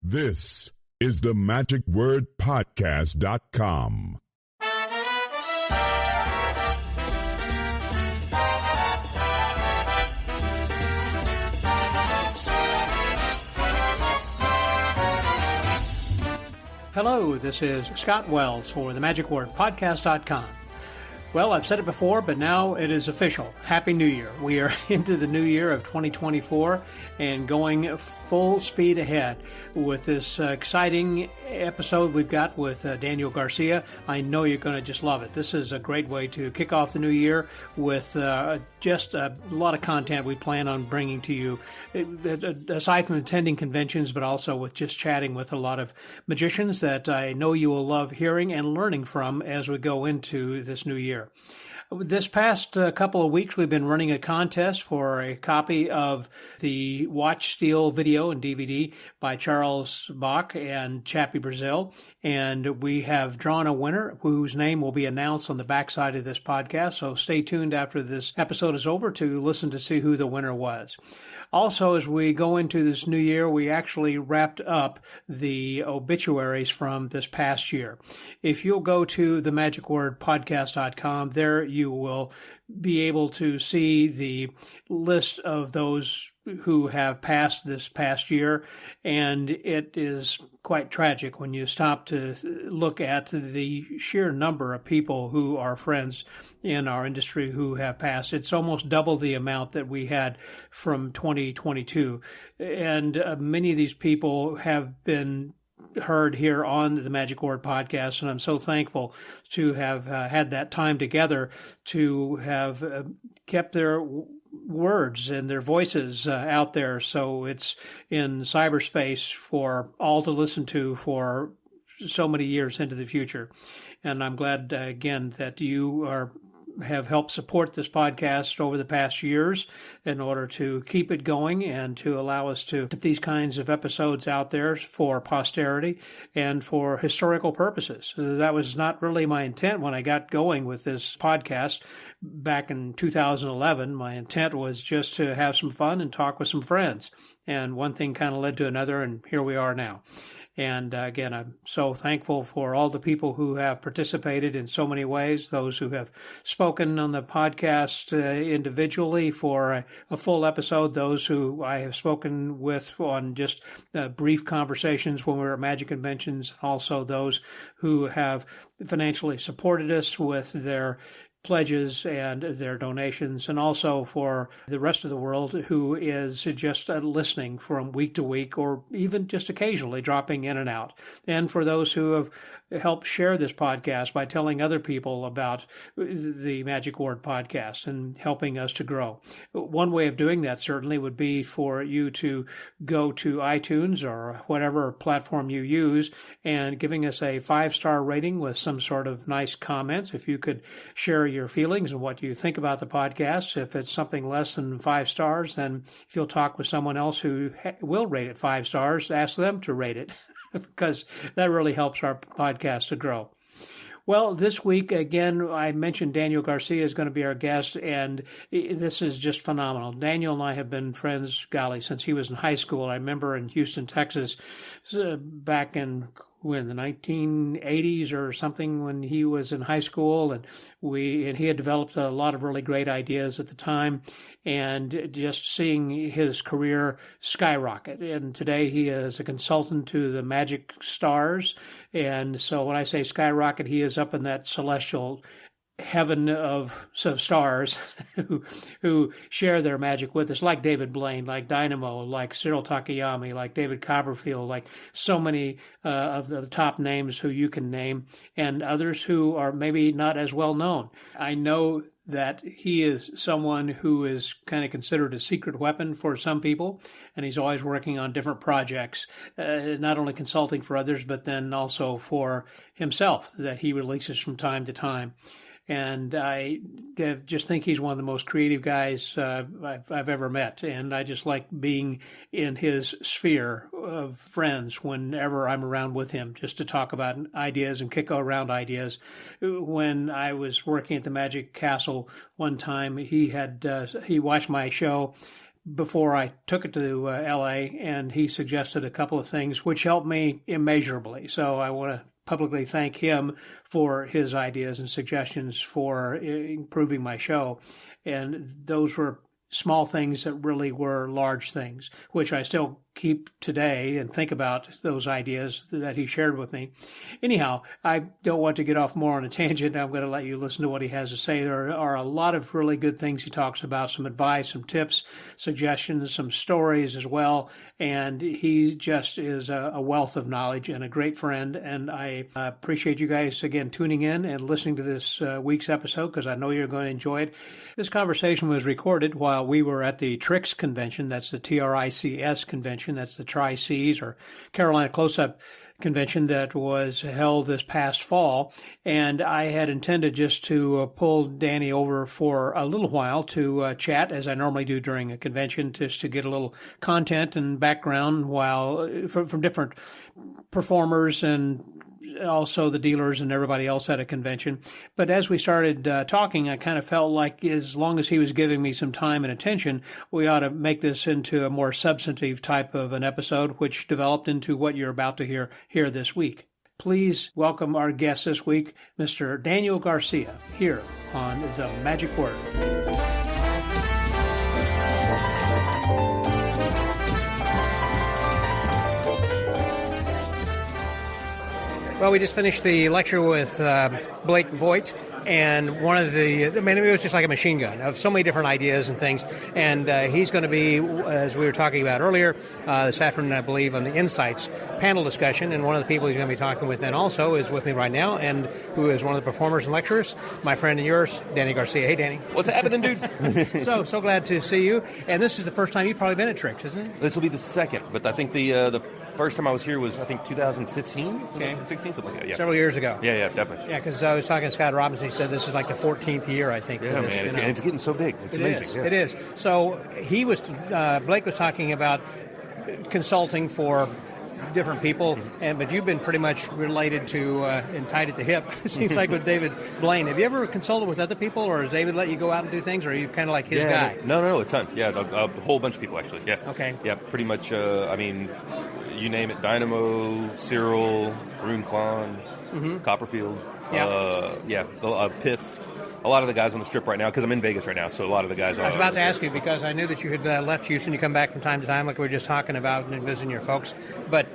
This is the magicwordpodcast.com. Hello, this is Scott Wells for the magicwordpodcast.com. Well, I've said it before, but now it is official. Happy New Year. We are into the new year of 2024 and going full speed ahead with this exciting episode we've got with Daniel Garcia. I know you're going to just love it. This is a great way to kick off the new year with just a lot of content we plan on bringing to you, aside from attending conventions, but also with just chatting with a lot of magicians that I know you will love hearing and learning from as we go into this new year. This past couple of weeks, we've been running a contest for a copy of the Watch Steel video and DVD by Charles Bach and Chappie Brazil. And we have drawn a winner whose name will be announced on the backside of this podcast. So stay tuned after this episode is over to listen to see who the winner was. Also, as we go into this new year, we actually wrapped up the obituaries from this past year. If you'll go to themagicwordpodcast.com, there you will be able to see the list of those who have passed this past year, and it is quite tragic when you stop to look at the sheer number of people who are friends in our industry who have passed. It's almost double the amount that we had from 2022, and many of these people have been heard here on the Magic Word podcast, and I'm so thankful to have had that time together to have kept their words and their voices out there, so it's in cyberspace for all to listen to for so many years into the future. And I'm glad again that you have helped support this podcast over the past years in order to keep it going and to allow us to put these kinds of episodes out there for posterity and for historical purposes. That was not really my intent when I got going with this podcast back in 2011. My intent was just to have some fun and talk with some friends. And one thing kind of led to another, and here we are now. And again, I'm so thankful for all the people who have participated in so many ways, those who have spoken on the podcast individually for a full episode, those who I have spoken with on just brief conversations when we were at Magic conventions, also those who have financially supported us with their pledges and their donations, and also for the rest of the world who is just listening from week to week or even just occasionally dropping in and out. And for those who have helped share this podcast by telling other people about the Magic Word podcast and helping us to grow. One way of doing that certainly would be for you to go to iTunes or whatever platform you use and giving us a 5-star rating with some sort of nice comments. If you could share your feelings and what you think about the podcast. If it's something less than 5 stars, then if you'll talk with someone else who will rate it 5 stars, ask them to rate it because that really helps our podcast to grow. Well, this week, again, I mentioned Daniel Garcia is going to be our guest, and this is just phenomenal. Daniel and I have been friends, golly, since he was in high school. I remember in Houston, Texas, back in the 1980s or something when he was in high school, and he had developed a lot of really great ideas at the time, and just seeing his career skyrocket. And today he is a consultant to the Magic Stars, and so when I say skyrocket, he is up in that celestial heaven of stars who share their magic with us, like David Blaine, like Dynamo, like Cyril Takayama, like David Copperfield, like so many of the top names who you can name, and others who are maybe not as well known. I know that he is someone who is kind of considered a secret weapon for some people, and he's always working on different projects, not only consulting for others, but then also for himself that he releases from time to time. And I just think he's one of the most creative guys I've ever met. And I just like being in his sphere of friends whenever I'm around with him, just to talk about ideas and kick around ideas. When I was working at the Magic Castle one time, he watched my show, before I took it to L.A., and he suggested a couple of things which helped me immeasurably. So I want to publicly thank him for his ideas and suggestions for improving my show. And those were small things that really were large things, which I still keep today and think about those ideas that he shared with me. Anyhow, I don't want to get off more on a tangent. I'm going to let you listen to what he has to say. There are a lot of really good things he talks about, some advice, some tips, suggestions, some stories as well. And he just is a wealth of knowledge and a great friend. And I appreciate you guys, again, tuning in and listening to this week's episode, because I know you're going to enjoy it. This conversation was recorded while we were at the TRICS convention. That's the TRICS convention. That's the Tri-Cs, or Carolina Close-Up Convention, that was held this past fall. And I had intended just to pull Danny over for a little while to chat, as I normally do during a convention, just to get a little content and background from different performers and also the dealers and everybody else at a convention. But as we started talking, I kind of felt like as long as he was giving me some time and attention, we ought to make this into a more substantive type of an episode, which developed into what you're about to hear here this week. Please welcome our guest this week, Mr. Daniel Garcia, here on The Magic Word. Well, we just finished the lecture with Blake Vogt, and it was just like a machine gun of so many different ideas and things. And he's going to be, as we were talking about earlier, this afternoon, I believe, on the Insights panel discussion. And one of the people he's going to be talking with then also is with me right now, and who is one of the performers and lecturers, my friend and yours, Danny Garcia. Hey, Danny. What's happening, dude? So glad to see you. And this is the first time you've probably been at Tricks, isn't it? This will be the second, but I think the first time I was here was, 2015, okay. 16, something like that, yeah. Several years ago. Yeah, definitely. Yeah, because I was talking to Scott Robinson. He said this is like the 14th year, I think. Yeah, man, it's getting so big. It's amazing. It is. So Blake was talking about consulting for different people, but you've been pretty much related to and tied at the hip, it seems like, with David Blaine. Have you ever consulted with other people, or has David let you go out and do things, or are you kind of like his guy? No, a ton. Yeah, a whole bunch of people, actually. Yeah. Okay. Yeah, pretty much, you name it, Dynamo, Cyril, Rangel, Copperfield, Piff. A lot of the guys on the strip right now, because I'm in Vegas right now, so a lot of the guys are... I was about to ask you, because I knew that you had left Houston. You come back from time to time, like we were just talking about, and visiting your folks. But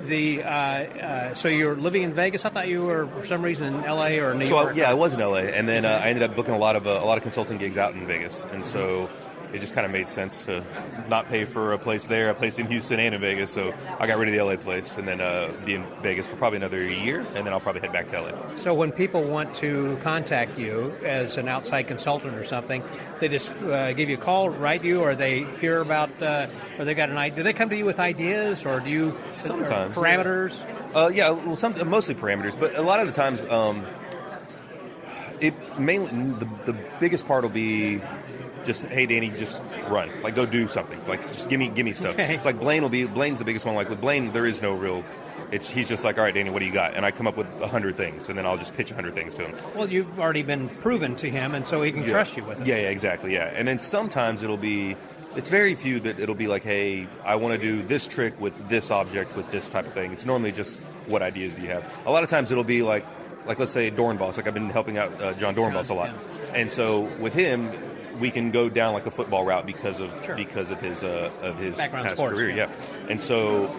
so you're living in Vegas? I thought you were, for some reason, in L.A. or New York. I was in L.A., and then I ended up booking a lot of consulting gigs out in Vegas, and so... It just kind of made sense to not pay for a place there, a place in Houston and in Vegas. So I got rid of the LA place and then be in Vegas for probably another year, and then I'll probably head back to LA. So when people want to contact you as an outside consultant or something, they just give you a call, write you, or they hear about, or they got an idea. Do they come to you with ideas, or do you sometimes parameters? Mostly parameters, but a lot of the times, the biggest part will be. Just, hey, Danny, just run. Like, go do something. Like, just give me stuff. Okay. It's like Blaine's the biggest one. Like, with Blaine, there is no real... He's just like, all right, Danny, what do you got? And I come up with 100 things, and then I'll just pitch 100 things to him. Well, you've already been proven to him, and so he can trust you with it. Yeah, exactly, yeah. And then sometimes it'll be... It's very few that it'll be like, hey, I want to do this trick with this object, with this type of thing. It's normally just, what ideas do you have? A lot of times it'll be like let's say Dornbos. Like, I've been helping out John Dornbos a lot. Yeah. And so with him... we can go down like a football route because of his background past sports, career, yeah. And so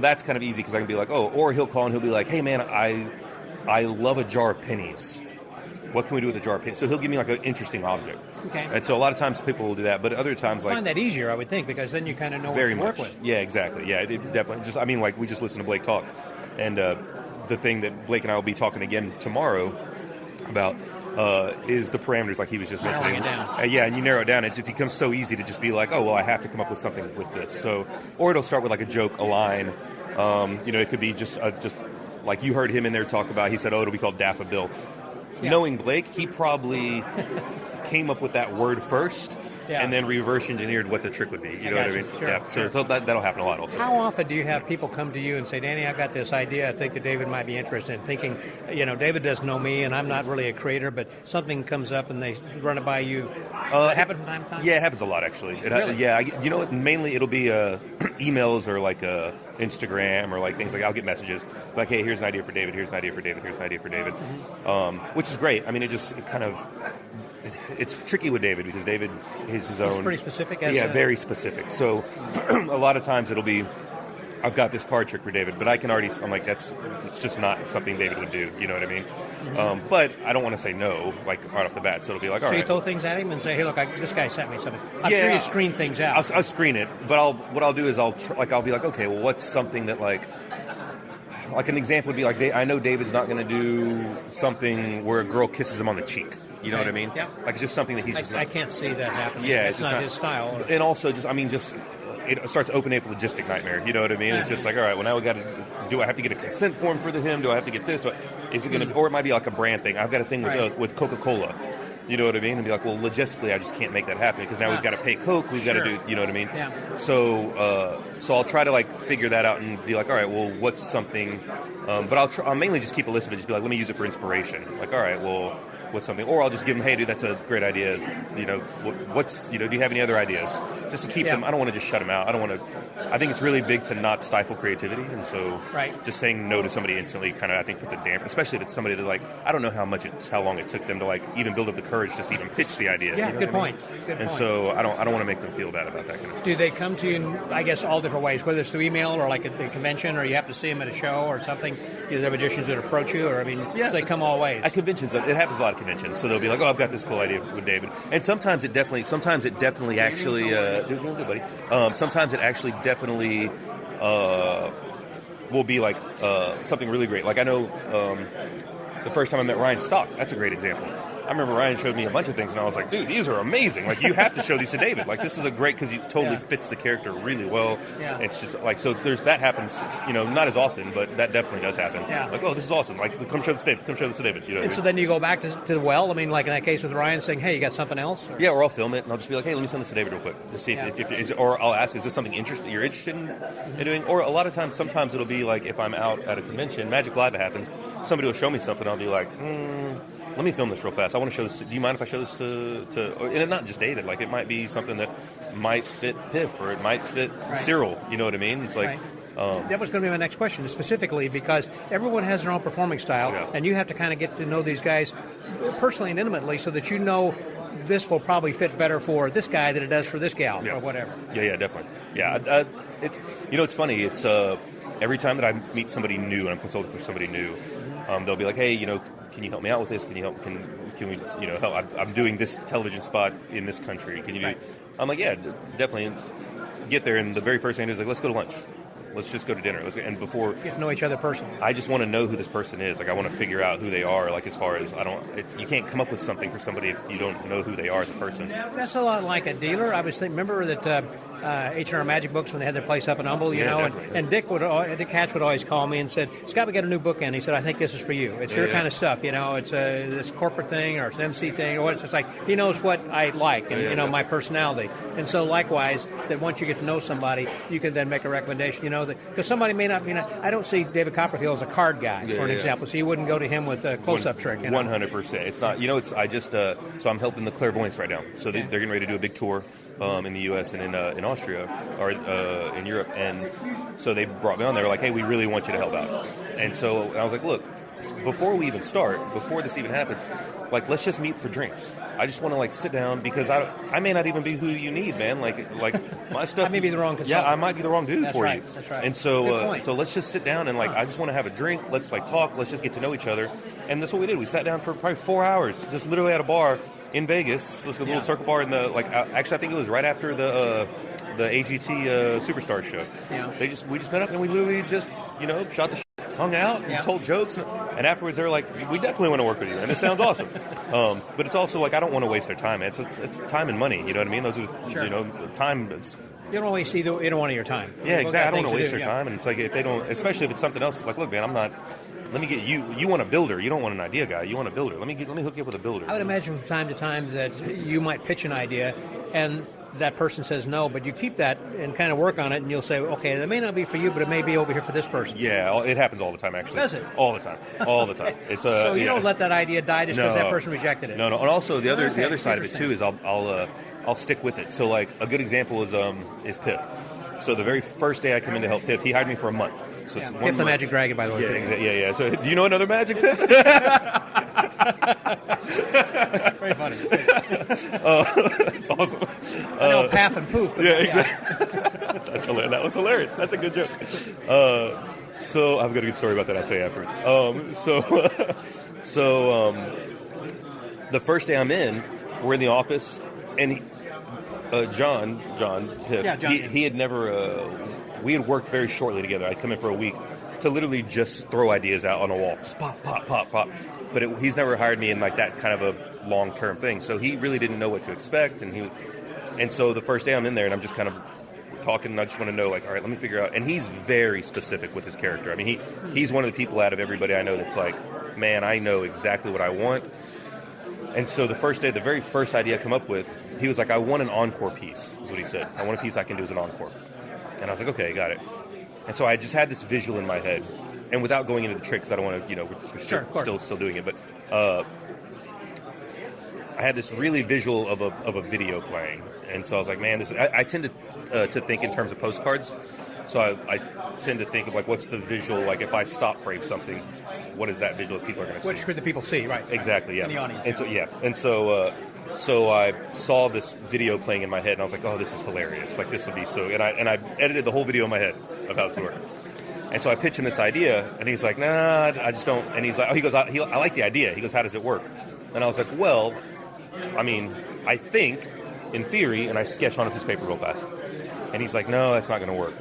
that's kind of easy because I can be like, or he'll call and he'll be like, hey man, I love a jar of pennies. What can we do with a jar of pennies? So he'll give me like an interesting object. Okay. And so a lot of times people will do that, but other times I find that easier, I would think, because then you kind of know what to work with. Yeah, exactly. Yeah, it definitely. We just listened to Blake talk, and the thing that Blake and I will be talking again tomorrow about. Is the parameters, like he was just mentioning. And you narrow it down. It just becomes so easy to just be like, I have to come up with something with this. So, or it'll start with like a joke, a line. It could be just like you heard him in there talk about. He said, it'll be called Daffodil. Yeah. Knowing Blake, he probably came up with that word first. and then reverse engineered what the trick would be. You know what I mean? Sure, yeah. sure. So that'll happen a lot also. How often do you have people come to you and say, Danny, I've got this idea I think that David might be interested in, thinking, David doesn't know me and I'm not really a creator, but something comes up and they run it by you. Does that happen from time to time? Yeah, it happens a lot, actually. Really? Mainly it'll be emails or like Instagram or like things like I'll get messages like, hey, here's an idea for David, here's an idea for David, here's an idea for David, which is great. I mean, it's tricky with David because David is his own. He's pretty specific. Very specific. So a lot of times it'll be, I've got this card trick for David, but I'm like, it's just not something David would do. You know what I mean? Mm-hmm. But I don't want to say no, like right off the bat. So it'll be like, all right. So you throw things at him and say, hey, look, this guy sent me something. I'm sure you screen things out. I'll screen it, but what I'll do is I'll be like, okay, well, what's something that like an example would be like, I know David's not going to do something where a girl kisses him on the cheek. You know what I mean? Yeah. Like it's just something that he's just not. I can't see that happening. Yeah, it's not his style. And also, it starts to open up a logistic nightmare. You know what I mean? Yeah. It's just like, all right, well, now do I have to get a consent form for him? Do I have to get this? Is it going to, or it might be like a brand thing. I've got a thing with Coca-Cola. You know what I mean? And be like, well, logistically, I just can't make that happen because now we've got to pay Coke. We've got to do, you know what I mean? Yeah. So I'll try to like figure that out and be like, all right, well, what's something? But I'll mainly just keep a list of it. Just be like, let me use it for inspiration. Like, all right, well, what's something? Or I'll just give them, hey, dude, that's a great idea. Do you have any other ideas? Just to keep them. I don't want to just shut them out. I think it's really big to not stifle creativity, and so just saying no to somebody instantly kind of, I think, puts a damper, especially if it's somebody that, like, I don't know how long it took them to, like, even build up the courage just to even pitch the idea. Yeah, you know good point. So I don't want to make them feel bad about that kind of stuff. Do they come to you in, I guess, all different ways, whether it's through email or like at the convention, or you have to see them at a show or something? Either there are magicians that approach you, or, they come all ways. At conventions, it happens a lot of conventions, so they'll be like, oh, I've got this cool idea with David. And sometimes it definitely actually, sometimes it actually definitely will be like something really great. Like I know the first time I met Ryan Stock, that's a great example. I remember Ryan showed me a bunch of things, and I was like, dude, these are amazing. Like, you have to show these to David. Like, this is a great, because he totally fits the character really well. Yeah. It's just, like, so that happens, not as often, but that definitely does happen. Yeah. Like, oh, this is awesome. Like, come show this to David. And so then you go back to the well, like in that case with Ryan saying, hey, you got something else? Or? Yeah, or I'll film it, and I'll just be like, hey, let me send this to David real quick to see or I'll ask, is this something you're interested in doing? Or a lot of times, sometimes it'll be like, if I'm out at a convention, Magic Live happens, somebody will show me something, I'll be like, let me film this real fast. I want to show this. Do you mind if I show this to and not just David? Like, it might be something that might fit Piff, or it might fit Cyril. You know what I mean? It's like that was going to be my next question, specifically because everyone has their own performing style, and you have to kind of get to know these guys personally and intimately, so that this will probably fit better for this guy than it does for this gal, or whatever. Yeah, definitely. Yeah, it's funny. It's every time that I meet somebody new and I'm consulting for somebody new, they'll be like, hey, can you help me out with this? Can you help? Can we, help? I'm doing this television spot in this country. Can you do? I'm like, yeah, definitely. Get there, and the very first thing is like, let's go to lunch. Let's just go to dinner. And before get to know each other personally. I just want to know who this person is. Like, I want to figure out who they are. Like, as far as you can't come up with something for somebody if you don't know who they are as a person. That's a lot like a dealer. I was thinking. Remember that H&R Magic Books when they had their place up in Humble, and Dick Hatch would always call me and said, Scott, we got a new book in. He said, I think this is for you. It's your kind of stuff. It's this corporate thing or it's an MC thing or what. It's just like he knows what I like and my personality. And so likewise, that once you get to know somebody, you can then make a recommendation. Because somebody may not. I don't see David Copperfield as a card guy, for an example. So you wouldn't go to him with a close-up trick. 100%. It's not. I just. So I'm helping the Clairvoyants right now. So they're getting ready to do a big tour in the U.S. and in Austria or in Europe, and so they brought me on. They were like, "Hey, we really want you to help out." And so I was like, "Look, before we even start, before this even happens, like, let's just meet for drinks. I just want to, like, sit down because I may not even be who you need, man. Like my stuff. I may be the wrong consultant. Yeah, I might be the wrong dude for you. That's right. And so let's just sit down and, like, I just want to have a drink. Let's, like, talk. Let's just get to know each other. And that's what we did. We sat down for probably 4 hours, just literally at a bar in Vegas. Let's go to a little circle bar in the, like, actually I think it was right after the AGT Superstar show. Yeah. We just met up and we literally just shot the shit, hung out, and told jokes, and afterwards they were like, we definitely want to work with you, and it sounds awesome. But it's also like, I don't want to waste their time. It's time and money. You know what I mean? Those are time. You don't waste you don't want your time. Yeah, exactly. I don't want to waste their time, and it's like if they don't, especially if it's something else. It's like, look, man, I'm not. Let me get you. You want a builder. You don't want an idea guy. You want a builder. Let me hook you up with a builder. I would imagine from time to time that you might pitch an idea, and that person says no, but you keep that and kind of work on it, and you'll say, okay, that may not be for you, but it may be over here for this person. Yeah, it happens all the time, actually. Does it? All the time. All the time. It's so you don't let that idea die just because that person rejected it. No. And also the other side of it too is I'll stick with it. So like a good example is Piff. So the very first day I come in to help Piff, he hired me for a month. So it's Piff's the magic dragon, by the way. Yeah. So do you know another magic Piff? Very funny. That's awesome. I know Paff and Poof. Yeah, exactly. That's hilarious. That was hilarious. That's a good joke. So I've got a good story about that. I'll tell you afterwards. So the first day I'm in, we're in the office, and John Piff, he had never. We had worked very shortly together. I'd come in for a week to literally just throw ideas out on a wall. Just pop, pop, pop, pop. But he's never hired me in like that kind of a long-term thing. So he really didn't know what to expect. And so the first day I'm in there and I'm just kind of talking and I just want to know, like, all right, let me figure out. And he's very specific with his character. I mean, he's one of the people out of everybody I know that's like, man, I know exactly what I want. And so the first day, the very first idea I come up with, he was like, I want an encore piece, is what he said. I want a piece I can do as an encore. And I was like, okay, got it. And so I just had this visual in my head. And without going into the trick, because I don't want to, we're still doing it. But I had this really visual of a video playing. And so I was like, man, I tend to think in terms of postcards. So I tend to think of, like, what's the visual, like, if I stop frame something, what is that visual that people are going to see? Which could the people see, right? Exactly, yeah. In the audience. And so, yeah. And so I saw this video playing in my head, and I was like, oh, this is hilarious. Like, this would be so... And I edited the whole video in my head of how it would work. And so I pitched him this idea, and he's like, nah, I just don't... And he's like, I like the idea. He goes, how does it work? And I was like, well, I mean, I think, in theory, and I sketch on a piece of paper real fast. And he's like, no, that's not going to work.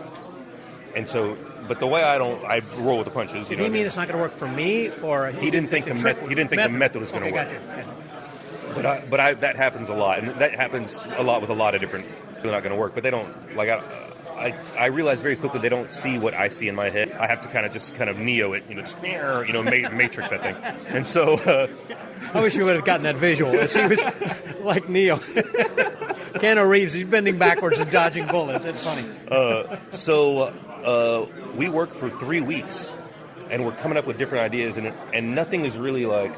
And so... But the way I roll with the punches. Did he mean it's not going to work for me, or he didn't think the method was going to work? Gotcha. But that happens a lot, and that happens a lot with a lot of different. They're not going to work, but they don't. Like I realized very quickly they don't see what I see in my head. I have to kind of Neo it, Matrix that thing. And so I wish you would have gotten that visual. He was like Neo. Keanu Reeves, he's bending backwards and dodging bullets. It's funny. We worked for 3 weeks, and we're coming up with different ideas, and nothing is really like.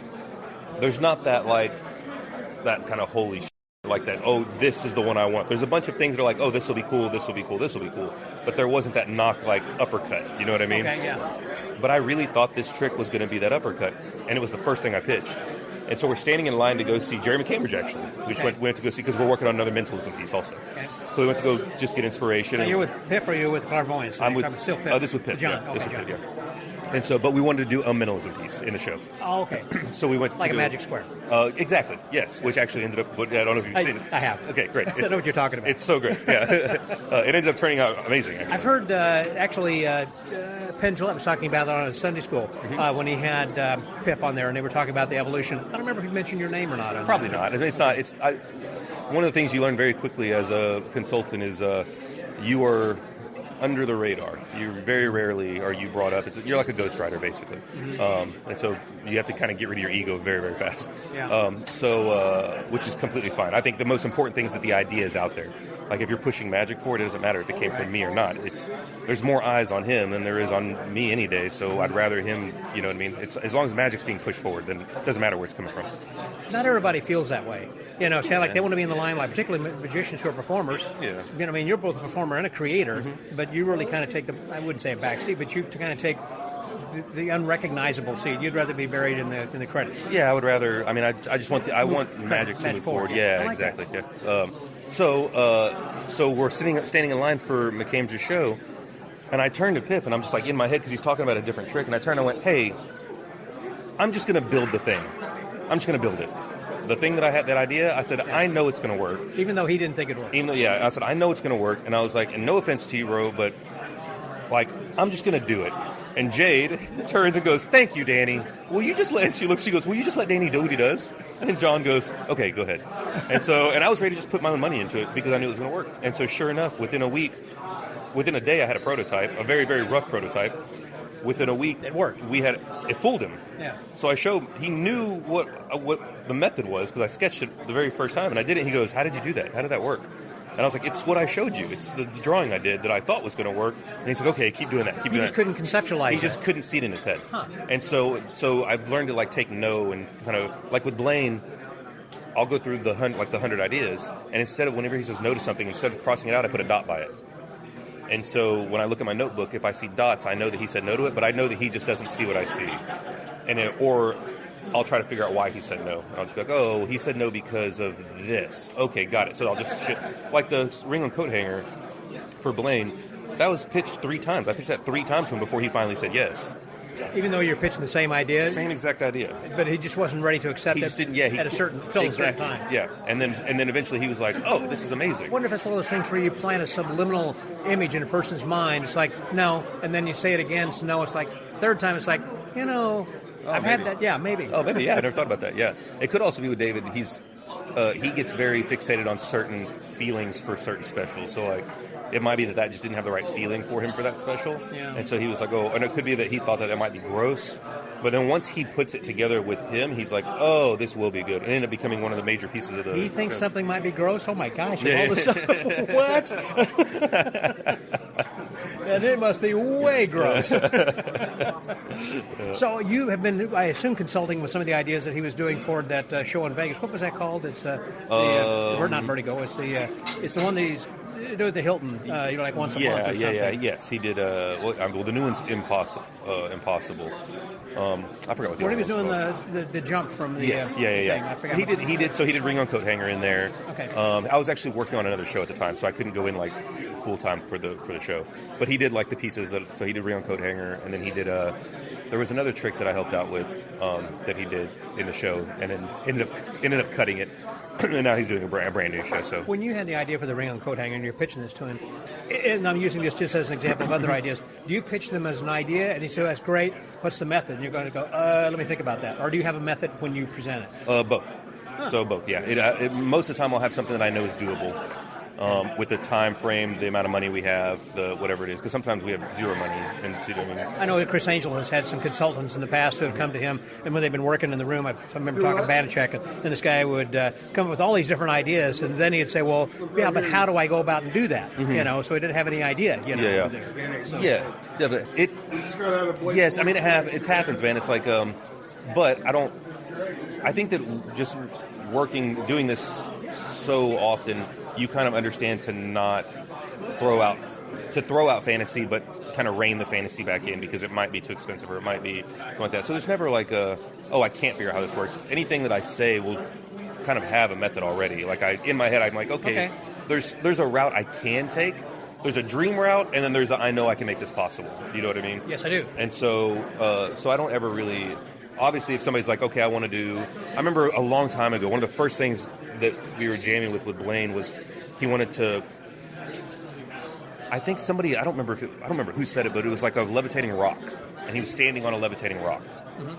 There's not that kind of holy shit, like that. Oh, this is the one I want. There's a bunch of things that are like, oh, this will be cool, this will be cool, this will be cool. But there wasn't that knock like uppercut. You know what I mean? Okay, yeah. But I really thought this trick was going to be that uppercut, and it was the first thing I pitched. And so we're standing in line to go see Jeremy Cambridge, actually. We went to go see, because we're working on another mentalism piece also. Okay. So we went to go just get inspiration. Now, you're with Piff, or you're with Clairvoyance? I'm with still Piff. This is with Piff, John. yeah. Okay, this is Piff, yeah. And so, but we wanted to do a mentalism piece in the show. Oh, okay. So we went like a magic square. Exactly, yes, which actually ended up, I don't know if you've seen it. I have. Okay, great. I know what you're talking about. It's so great, yeah. It ended up turning out amazing, actually. I've heard, Penn Gillette was talking about it on a Sunday school when he had Piff on there, and they were talking about the evolution. I don't remember if he mentioned your name or not. Probably not. It's not. One of the things you learn very quickly as a consultant is you are under the radar. You very rarely are you brought up. You're like a ghostwriter, basically. Mm-hmm. And so you have to kind of get rid of your ego very, very fast. Yeah. Which is completely fine. I think the most important thing is that the idea is out there. Like, if you're pushing magic forward, it doesn't matter if it came from me or not. There's more eyes on him than there is on me any day, so I'd rather him, you know what I mean? As long as magic's being pushed forward, then it doesn't matter where it's coming from. Not everybody feels that way. It's kind of like they want to be in the limelight, particularly magicians who are performers. Yeah. You're both a performer and a creator, but you really kind of take I wouldn't say a back seat, but you kind of take the unrecognizable seat. You'd rather be buried in the credits. Yeah, I would rather. I mean, I just want magic to move forward. Yeah, exactly. Yeah. So we're standing in line for McCambridge's show, and I turned to Piff, and I'm just like in my head because he's talking about a different trick, and I turned and went, "Hey, I'm just going to build the thing. I'm just going to build it. The thing that I had, that idea, I said, I know it's going to work." Even though he didn't think it would work. I said, I know it's going to work, and I was like, and no offense to you, Ro, but Like, I'm just going to do it. And Jade turns and goes, thank you, Danny. Will you just let, she goes, will you just let Danny do what he does? And John goes, okay, go ahead. And I was ready to just put my own money into it because I knew it was going to work. And so sure enough, within a day, I had a prototype, a very, very rough prototype. Within a week, it worked. It fooled him. Yeah. So I showed, he knew what the method was because I sketched it the very first time and I did it. He goes, how did you do that? How did that work? And I was like, it's what I showed you. It's the drawing I did that I thought was going to work. And he's like, okay, keep doing that. Keep doing that. He just couldn't conceptualize it. He just couldn't see it in his head. Huh. And so I've learned to like take no and kind of like with Blaine, I'll go through the 100 ideas, and instead of whenever he says no to something, instead of crossing it out, I put a dot by it. And so when I look at my notebook, if I see dots, I know that he said no to it, but I know that he just doesn't see what I see. Or I'll try to figure out why he said no. And I'll just be like, oh, he said no because of this. Okay, got it. So I'll just like the ring on coat hanger for Blaine, that was pitched 3 times. I pitched that 3 times to him before he finally said yes. Even though you're pitching the same idea? Same exact idea. But he just wasn't ready to accept it at a certain time. Yeah, and then eventually he was like, oh, this is amazing. I wonder if that's one of those things where you plant a subliminal image in a person's mind. It's like, no, and then you say it again, so no, it's like, third time it's like, I've had that, yeah, maybe. Oh, maybe, yeah, I never thought about that, yeah. It could also be with David, he gets very fixated on certain feelings for certain specials, so like, it might be that just didn't have the right feeling for him for that special. Yeah. And so he was like, oh, and it could be that he thought that it might be gross. But then once he puts it together with him, he's like, oh, this will be good. And it ended up becoming one of the major pieces of the... He thinks something might be gross? Oh, my gosh. Yeah. All of a sudden, what? And it must be way gross. So you have been, I assume, consulting with some of the ideas that he was doing for that show in Vegas. What was that called? It's not Vertigo. It's the one that he's... do the Hilton, like once a month or something. Yes, he did. The new one's Impossible. I forgot what the When other he was doing called. the jump from the thing. I forgot He did. So he did Ring on Coat Hanger in there. Okay. I was actually working on another show at the time, so I couldn't go in like full time for the show. But he did like the pieces so he did Ring on Coat Hanger, and then he did. There was another trick that I helped out with that he did in the show, and then ended up cutting it. And now he's doing a brand new show. So when you had the idea for the Ring on Coat Hanger and you're pitching this to him, and I'm using this just as an example of other ideas, do you pitch them as an idea and he says, that's great, what's the method? And you're going to go, let me think about that. Or do you have a method when you present it? Both. Huh. So both, yeah. Most of the time I'll have something that I know is doable. With the time frame, the amount of money we have, whatever it is, because sometimes we have zero money. I know that Chris Angel has had some consultants in the past who have come to him, and when they've been working in the room, I remember talking to Banachek, and then this guy would come up with all these different ideas, and then he'd say, well, yeah, but how do I go about and do that? Mm-hmm. So he didn't have any idea. Yeah, but it. Yes, I mean it happens, man. It's like, but I think that just doing this so often, you kind of understand to not throw out fantasy, but kind of rein the fantasy back in because it might be too expensive or it might be something like that. So there's never like I can't figure out how this works. Anything that I say will kind of have a method already. Like in my head, I'm like, okay. There's a route I can take. There's a dream route, and then there's I know I can make this possible. You know what I mean? Yes, I do. And so I don't ever really. Obviously, if somebody's like, okay, I want to do... I remember a long time ago, one of the first things that we were jamming with Blaine was he wanted to... I think somebody... I don't remember who said it, but it was like a levitating rock. And he was standing on a levitating rock. Mm-hmm.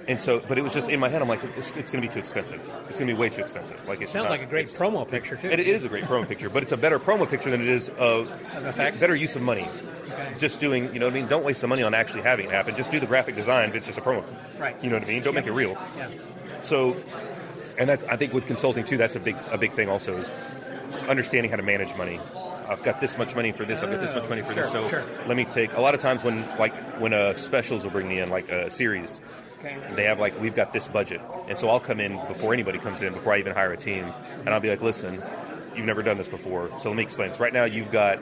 And so... But it was just in my head, I'm like, it's going to be too expensive. It's going to be way too expensive. Like Sounds like a great promo picture, too. It is a great promo picture, but it's a better promo picture than it is a better use of money. Okay. Just doing, you know what I mean? Don't waste the money on actually having it happen. Just do the graphic design if it's just a promo. Right. You know what I mean? Don't make it real. Yeah. So, and that's, I think with consulting too, that's a big thing also is understanding how to manage money. I've got this much money for this, I've got this much money for this. So let me take, a lot of times when specials will bring me in, like a series, they have like, we've got this budget. And so I'll come in before anybody comes in, before I even hire a team. And I'll be like, listen, you've never done this before. So let me explain. So right now you've got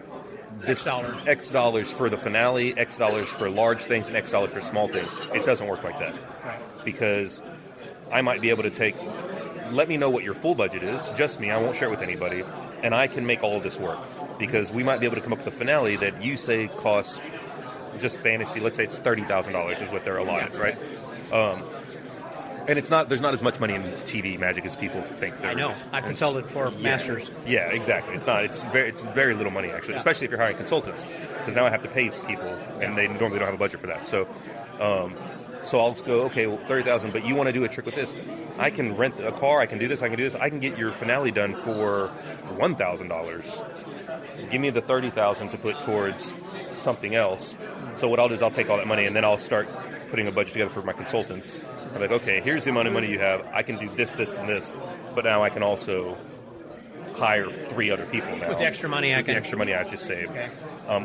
this X dollars for the finale, X dollars for large things, and X dollars for small things. It doesn't work like that. Because I might be able to let me know what your full budget is, just me, I won't share it with anybody, and I can make all of this work. Because we might be able to come up with a finale that you say costs just fantasy, let's say it's $30,000 is what they're allotted, right? And there's not as much money in TV magic as people think there is. I know. I've consulted for masters. Yeah, exactly. It's very little money, actually, especially if you're hiring consultants, because now I have to pay people, and they normally don't have a budget for that. So I'll just go, okay, well, $30,000, but you want to do a trick with this? I can rent a car, I can do this, I can get your finale done for $1,000. Give me the $30,000 to put towards something else. So what I'll do is I'll take all that money, and then I'll start putting a budget together for my consultants. I'm like, okay, here's the amount of money you have. I can do this, this, and this, but now I can also hire 3 other people now. With the extra money the extra money I just saved. Okay.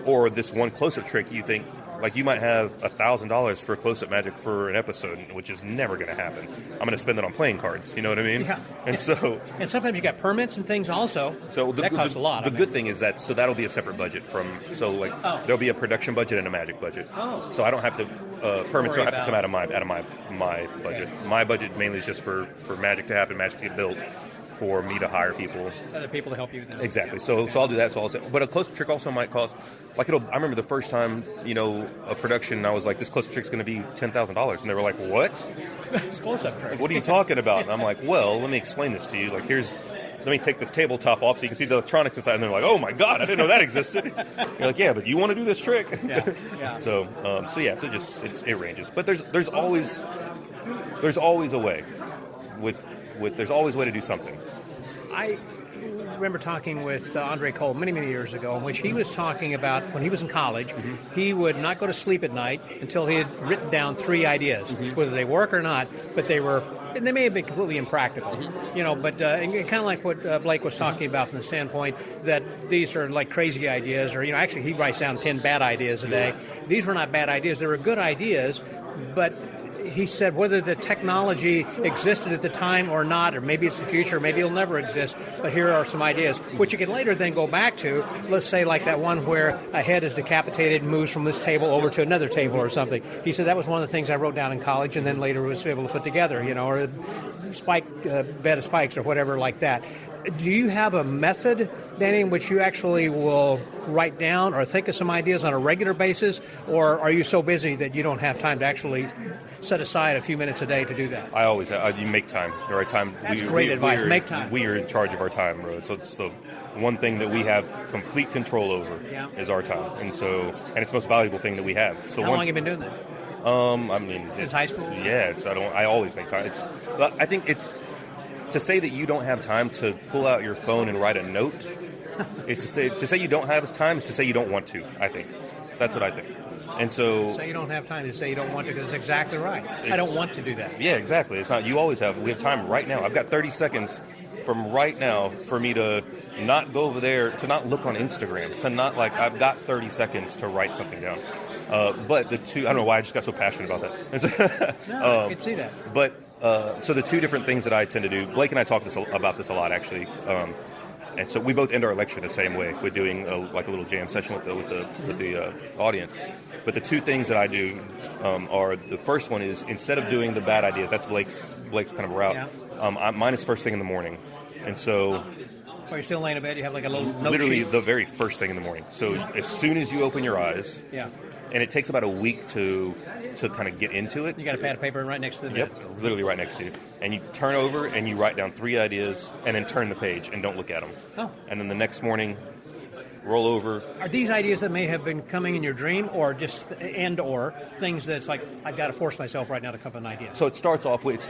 Or this one close-up trick, you think, like you might have $1,000 for close-up magic for an episode, which is never going to happen. I'm going to spend it on playing cards. You know what I mean? Yeah. And sometimes you got permits and things also. So that costs a lot. The good thing is that'll be a separate budget there'll be a production budget and a magic budget. Oh. So I don't have to permits don't have to come out of my budget. Okay. My budget mainly is just for magic to happen, magic to get built, for me to hire people. Other people to help you with that. Exactly. So I'll do that. But a close-up trick also might cost, I remember the first time, a production, I was like, this close-up trick's going to be $10,000. And they were like, what? It's close-up trick. What are you talking about? And I'm like, well, let me explain this to you. Like, let me take this tabletop off so you can see the electronics inside. And they're like, oh my God, I didn't know that existed. You're like, yeah, but you want to do this trick? Yeah. So it ranges. But there's always a way there's always a way to do something. I remember talking with Andre Cole many, many years ago, in which he was talking about when he was in college, he would not go to sleep at night until he had written down 3 ideas, whether they work or not, but they may have been completely impractical, but kind of like what Blake was talking about from the standpoint that these are like crazy ideas, or, actually he writes down 10 bad ideas a day. These were not bad ideas. They were good ideas, but he said whether the technology existed at the time or not, or maybe it's the future, maybe it'll never exist, but here are some ideas, which you can later then go back to, let's say like that one where a head is decapitated and moves from this table over to another table or something. He said that was one of the things I wrote down in college and then later was able to put together, or a bed of spikes or whatever like that. Do you have a method, Danny, in which you actually will write down or think of some ideas on a regular basis, or are you so busy that you don't have time to actually set aside a few minutes a day to do that? I always have. You make time. The right time. That's great advice. Make time. We are in charge of our time, bro. So it's the one thing that we have complete control over is our time, and it's the most valuable thing that we have. So how long have you been doing that? Since high school. Yeah. I always make time. I think it's. To say that you don't have time to pull out your phone and write a note is to say you don't have time is to say you don't want to, I think. That's what I think. And so... Say you don't have time to say you don't want to, because it's exactly right. I don't want to do that. Yeah, exactly. It's not... You always have... We have time right now. I've got 30 seconds from right now for me to not go over there, to not look on Instagram, to not I've got 30 seconds to write something down. But the two... I don't know why I just got so passionate about that. No, I can see that. But... so the 2 different things that I tend to do, Blake and I talk about this a lot, actually, and so we both end our lecture the same way, with doing a little jam session with the audience. But the 2 things that I do are, the first one is, instead of doing the bad ideas, that's Blake's kind of route. Yeah. Mine is first thing in the morning, and so. While you're still laying in bed, you have like a little note literally sheet. The very first thing in the morning. So as soon as you open your eyes. Yeah. And it takes about a week to kind of get into it. You got a pad of paper right next to the bed? Yep, literally right next to you. And you turn over and you write down 3 ideas and then turn the page and don't look at them. Oh. And then the next morning, roll over. Are these ideas that may have been coming in your dream, or just or things that's like, I've got to force myself right now to come up with an idea? So it starts off with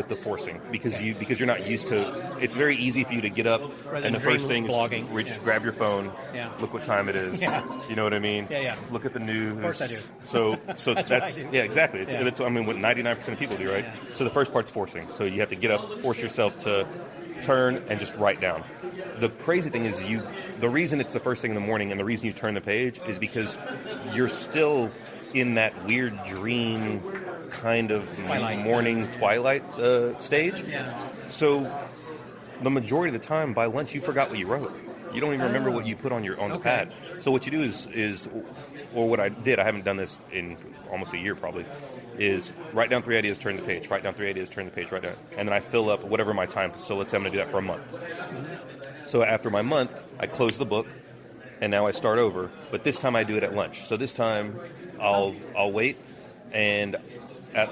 the forcing, because you're not used to. It's very easy for you to get up and the first thing is grab your phone, look what time it is. Yeah. You know what I mean? Yeah. Look at the news. Of course I do. So that's what I do. Yeah, exactly. That's what 99% of people do, right? Yeah. So the first part's forcing. So you have to get up, force yourself to turn and just write down. The crazy thing is the reason it's the first thing in the morning and the reason you turn the page is because you're still in that weird dream kind of morning twilight stage. Yeah. So the majority of the time by lunch you forgot what you wrote. You don't even remember what you put on the pad. So what you do is or what I did, I haven't done this in almost a year probably, is write down 3 ideas, turn the page, write down 3 ideas, turn the page, write down, and then I fill up whatever my time. So let's say I'm going to do that for a month. So after my month, I close the book, and now I start over. But this time I do it at lunch. So this time I'll wait, and at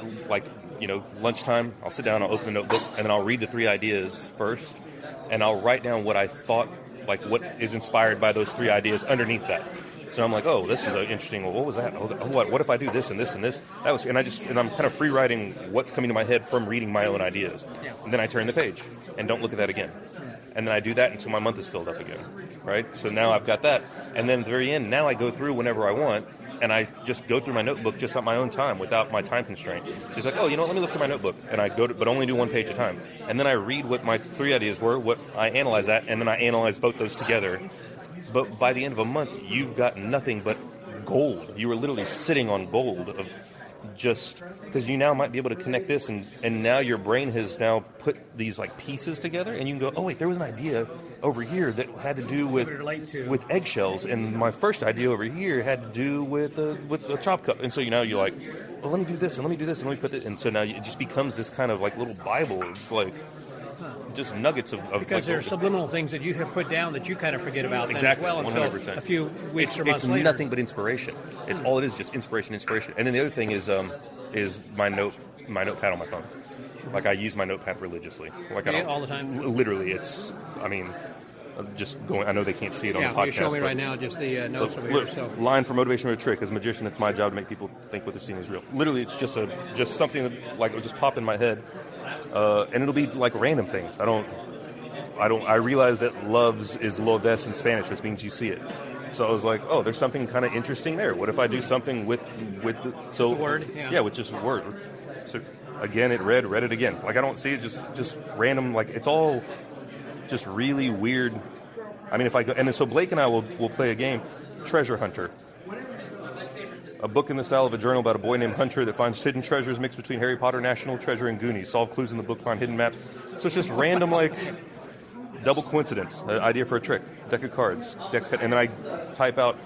lunchtime, I'll sit down, I'll open the notebook, and then I'll read the 3 ideas first, and I'll write down what I thought, like what is inspired by those 3 ideas underneath that. So I'm like, oh, this is interesting. Well, what was that? What if I do this and this and this? And I'm kind of free writing what's coming to my head from reading my own ideas. Yeah. And then I turn the page and don't look at that again. And then I do that until my month is filled up again, right? So now I've got that. And then at the very end, now I go through whenever I want, and I just go through my notebook just at my own time without my time constraint. It's like, let me look through my notebook. And I but only do 1 page at a time. And then I read what my 3 ideas were, what I analyze that, and then I analyze both those together. But by the end of a month, you've got nothing but gold. You were literally sitting on gold of just because you now might be able to connect this, and now your brain has now put these like pieces together, and you can go, oh wait, there was an idea over here that had to do with eggshells, and my first idea over here had to do with the chop cup, and so now you're like, well, let me do this and let me do this and let me put it, and so now it just becomes this kind of like little Bible of like. Just nuggets of because there are subliminal things that you have put down that you kind of forget about exactly, as well 100%. Until a few weeks or months later. It's nothing but inspiration. It's all it is, just inspiration. And then the other thing is my notepad on my phone. Like I use my notepad religiously. Like all the time. Literally, I'm just going. I know they can't see it on the podcast. You show me right now just the notes over here. So. Line for motivation or a trick. As a magician, it's my job to make people think what they're seeing is real. Literally, it's just something that like will just pop in my head. And it'll be like random things. I realize that loves is lo ves in Spanish, which means you see it. So I was like, oh, there's something kind of interesting there. What if I do something with the word? Yeah, with just a word. So again, read it again. Like I don't see it just random. Like it's all just really weird. I mean, if I go and then so Blake and I will play a game, Treasure Hunter. A book in the style of a journal about a boy named Hunter that finds hidden treasures mixed between Harry Potter, National Treasure, and Goonies. Solve clues in the book, find hidden maps. So it's just random, like, double coincidence. Idea for a trick. Deck of cards. And then I type out.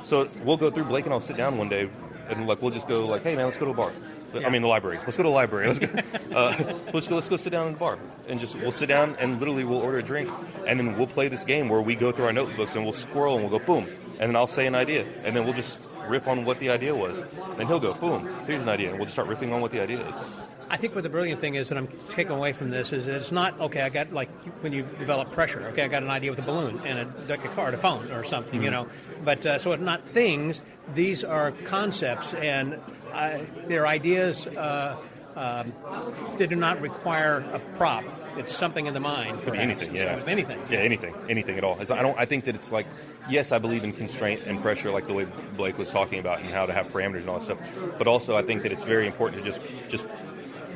So we'll go through, Blake and I'll sit down one day, and like we'll just go like, hey, man, let's go to a bar. Yeah. I mean, the library. Let's go to the library. Let's go sit down in the bar. And we'll sit down and literally we'll order a drink. And then we'll play this game where we go through our notebooks and we'll scroll and we'll go, boom. And then I'll say an idea. And then we'll just riff on what the idea was. And he'll go, boom, here's an idea. And we'll just start riffing on what the idea is. I think what the brilliant thing is that I'm taking away from this is that it's not, okay, I got, like, when you develop pressure, okay, I got an idea with a balloon and a card, a phone or something, But so it's not things. These are concepts, and they're ideas that do not require a prop. It's something in the mind. Could be anything, yeah. Anything. Yeah, anything at all. I think that it's like, yes, I believe in constraint and pressure, like the way Blake was talking about, and how to have parameters and all that stuff. But also, I think that it's very important to just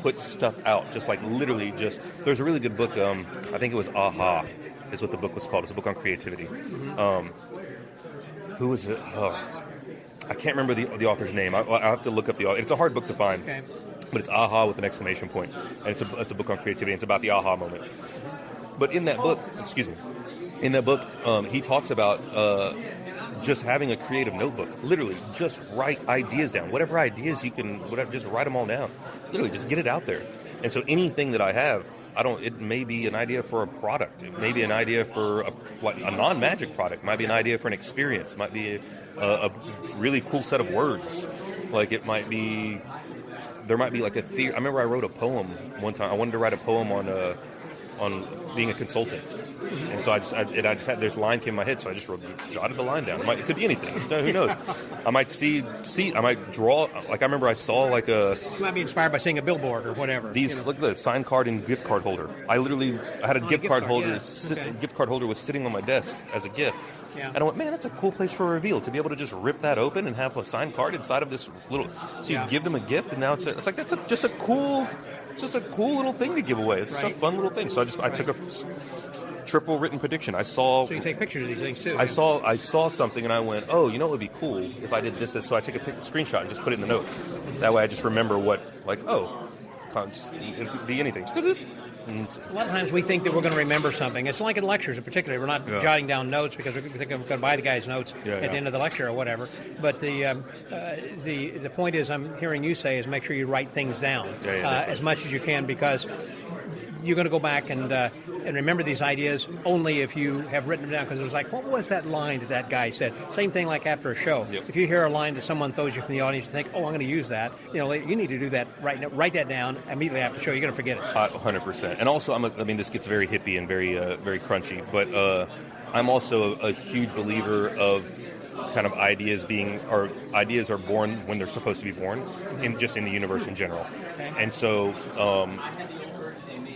put stuff out. Just like literally, there's a really good book. I think it was Aha, is what the book was called. It's a book on creativity. Mm-hmm. Who was it? I can't remember the author's name. I'll have to look up the author. It's a hard book to find. Okay. But it's aha with an exclamation point. And it's a book on creativity. It's about the aha moment. But in that book, he talks about just having a creative notebook. Literally, just write ideas down. Whatever ideas you can, just write them all down. Literally, just get it out there. And so anything that I have, it may be an idea for a product. It may be an idea for a non-magic product. It might be an idea for an experience. It might be a really cool set of words. Like it might be... There might be like a theory. I remember I wrote a poem one time. I wanted to write a poem on being a consultant, and so I just had this line came in my head, so I just jotted the line down. It could be anything. Who knows? I might see. I might draw. Like I remember I saw like a. You might be inspired by seeing a billboard or whatever. Look at the sign card and gift card holder. I had a gift card holder. Yeah. Gift card holder was sitting on my desk as a gift. Yeah. And I went, man, that's a cool place for a reveal, to be able to just rip that open and have a signed card inside of this little. So you give them a gift, and now it's like that's just a cool little thing to give away. It's just a fun little thing. So I took a triple written prediction. So you take pictures of these things too. I saw something, and I went, oh, it would be cool if I did this. So I take a screenshot and just put it in the notes. That way, I just remember what it could be anything. A lot of times we think that we're going to remember something. It's like in lectures in particular. We're not jotting down notes because we think I'm going to buy the guy's notes at the end of the lecture or whatever. But the point is, I'm hearing you say, is make sure you write things down as much as you can, because you're going to go back and remember these ideas only if you have written them down, because it was like, what was that line that guy said? Same thing like after a show. Yep. If you hear a line that someone throws you from the audience and think, oh, I'm going to use that, you need to do that right now. Write that down immediately after the show. You're going to forget it. 100%. And also, this gets very hippie and very very crunchy, but I'm also a huge believer of kind of ideas are born when they're supposed to be born, in the universe in general. Okay. And so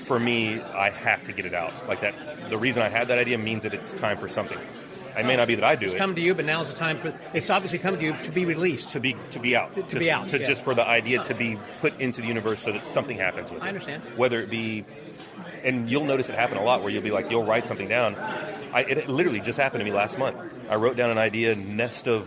for me, I have to get it out like that. The reason I had that idea means that it's time for something. It may not be that I do it's it. come to you, but now's the time for it's obviously come to you to be released, to be out, just for the idea to be put into the universe so that something happens with it. I understand. Whether it be, and you'll notice it happen a lot where you'll be like, you'll write something down. It literally just happened to me last month. I wrote down an idea, nest of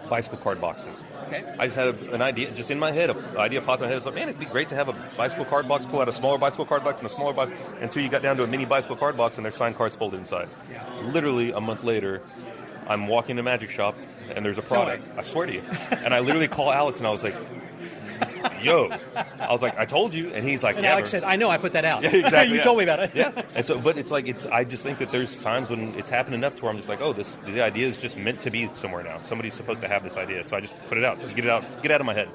bicycle card boxes. Okay. I just had an idea just in my head. An idea popped in my head. I was like, man, it'd be great to have a bicycle card box, pull out a smaller bicycle card box and a smaller box, until you got down to a mini bicycle card box and there's signed cards folded inside. Yeah. Literally a month later, I'm walking to Magic Shop and there's a product. I swear to you. And I literally call Alex and I was like, yo. I was like, I told you. And he's like, and yeah. Alex said, I know, I put that out. Yeah, exactly. You told me about it. Yeah. And so, but it's like, I just think that there's times when it's happened enough to where I'm just like, oh, the idea is just meant to be somewhere now. Somebody's supposed to have this idea. So I just put it out. Just get it out of my head.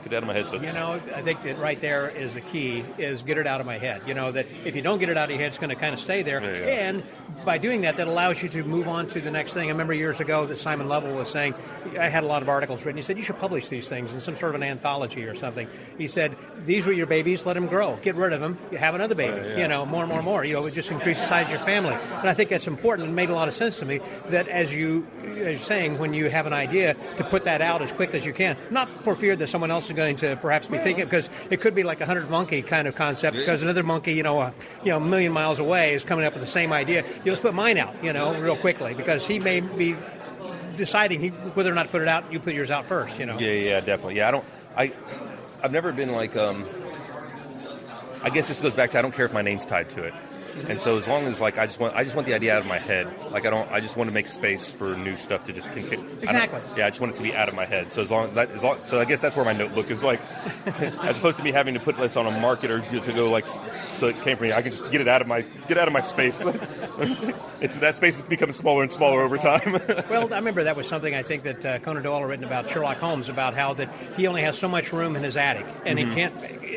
Get it out of my head. So I think that right there is the key, is get it out of my head. That if you don't get it out of your head, it's going to kind of stay there. Yeah. And by doing that allows you to move on to the next thing. I remember years ago that Simon Lovell was saying, I had a lot of articles written. He said, you should publish these things in some sort of an anthology or something. He said, these were your babies, let them grow. Get rid of them, you have another baby. More and more and more. It would just increase the size of your family. And I think that's important. It made a lot of sense to me that as you're saying, when you have an idea, to put that out as quick as you can. Not for fear that someone else is going to perhaps be thinking, because it could be like a 100 monkey kind of concept, because another monkey, a million miles away is coming up with the same idea. Let's put mine out, real quickly, because he may be deciding whether or not to put it out. You put yours out first, Yeah, definitely. Yeah, I've never been like, I guess this goes back to, I don't care if my name's tied to it. And so as long as I just want the idea out of my head. I just want to make space for new stuff to just continue. Exactly. I just want it to be out of my head. So so I guess that's where my notebook is like, as opposed to me having to put this on a market or to go so it came from me. I can just get out of my space. That space is becoming smaller and smaller over time. Well, I remember that was something I think that Conan Doyle had written about Sherlock Holmes, about how that he only has so much room in his attic and he can't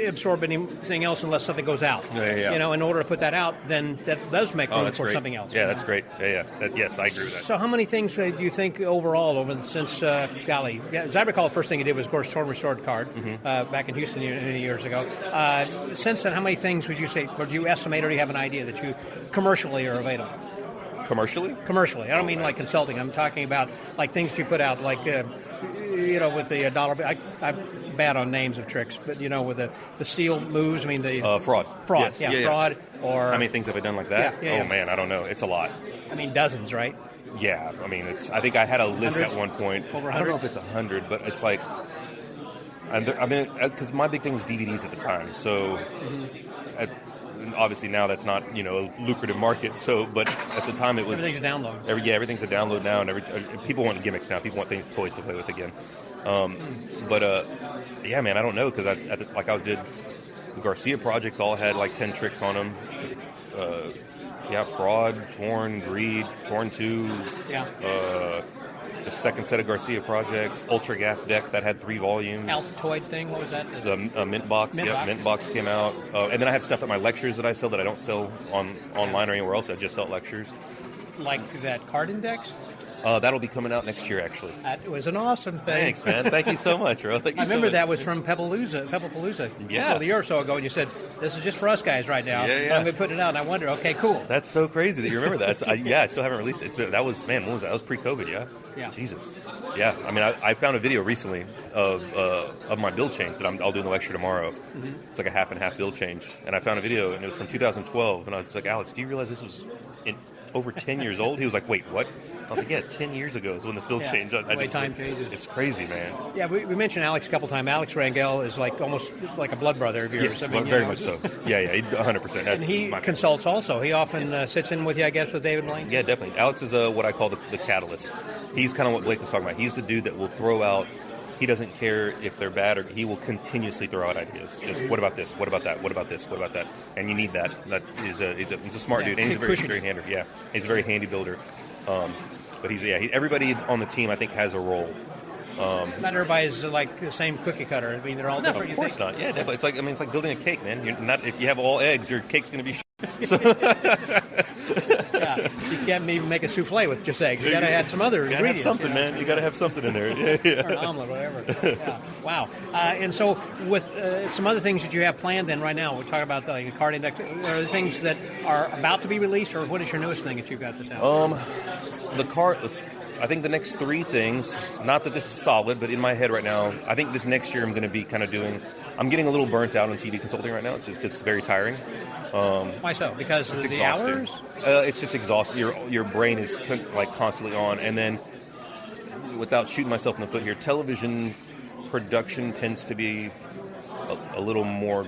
absorb anything else unless something goes out. Yeah. In order to put that out, then that does make room for something else. Yeah, that's great. Yeah. Yes, I agree with that. So how many things do you think overall since, as I recall, the first thing you did was, of course, Torn Restored card back in Houston many years ago. Since then, how many things would you say, or do you estimate, or do you have an idea that you commercially are available? Commercially? Commercially. I don't mean like consulting. I'm talking about like things you put out, like, with the dollar. I'm bad on names of tricks, but, with the seal moves, I mean the... Fraud. Fraud, yes. Fraud, or... How many things have I done like that? Yeah. Oh, man, I don't know. It's a lot. I mean, dozens, right? Yeah, I mean, I think I had a list Hundreds? at one point. Over 100? I don't know if it's 100, but it's like... because my big thing was DVDs at the time, so... Obviously now that's not a lucrative market. So, but at the time it was everything's a download. Everything's a download now, and people want gimmicks now. People want toys to play with again. Yeah, man, I don't know, because I did the Garcia projects all had like 10 tricks on them. Fraud, Torn, Greed, Torn 2. Yeah. The second set of Garcia projects, Ultra Gaff deck that had 3 volumes. Altoid thing, what was that? The Mint Box. Mint Box came out. And then I have stuff at my lectures that I sell that I don't sell online or anywhere else. I just sell at lectures. Like that card index? That'll be coming out next year, actually. That was an awesome thing. Thanks, man. Thank you so much, Earl. Thank you I remember so much. that was from Pebblepalooza. Yeah. A year or so ago, and you said, this is just for us guys right now. Yeah. But I'm going to put it out, and I wonder, okay, cool. That's so crazy that you remember that. I still haven't released it. When was that? That was pre-COVID, yeah? Yeah. Jesus. Yeah, I mean, I found a video recently of my build change that I'll do in the lecture tomorrow. Mm-hmm. It's like a half and half build change. And I found a video, and it was from 2012. And I was like, Alex, do you realize this was over 10 years old? He was like, wait, what? I was like, yeah, 10 years ago is when this build changed. Time changes. It's crazy, man. Yeah, we mentioned Alex a couple times. Alex Rangel is like almost like a blood brother of yours. Yes, very much so. Yeah, 100%. And he consults also. He often sits in with you, I guess, with David Blaine? Yeah, definitely. Alex is what I call the catalyst. He's kind of what Blake was talking about. He's the dude that will throw out he doesn't care if they're bad, or he will continuously throw out ideas. Just what about this? What about that? What about this? What about that? And you need that. That is he's a smart dude, and he's a very handy. Yeah, he's a very handy builder. But everybody on the team I think has a role. Not everybody's like the same cookie cutter. I mean, they're all different. Of course not. Yeah, definitely. It's like building a cake, man. You're not, if you have all eggs, your cake's going to be. So. Yeah, you can't even make a souffle with just eggs. You got to add some other ingredients. Have something, man. You got to have something in there. Yeah. Or an omelet, whatever. Yeah. Wow. And so, with some other things that you have planned, then right now, we're talking about the card index. Are there things that are about to be released, or what is your newest thing that you've got that's out? The card. I think the next 3 things, not that this is solid, but in my head right now, I think this next year I'm going to be kind of I'm getting a little burnt out on TV consulting right now. It's very tiring. Why so? Because of the hours? It's just exhausting. Your brain is constantly on. And then, without shooting myself in the foot here, television production tends to be a little more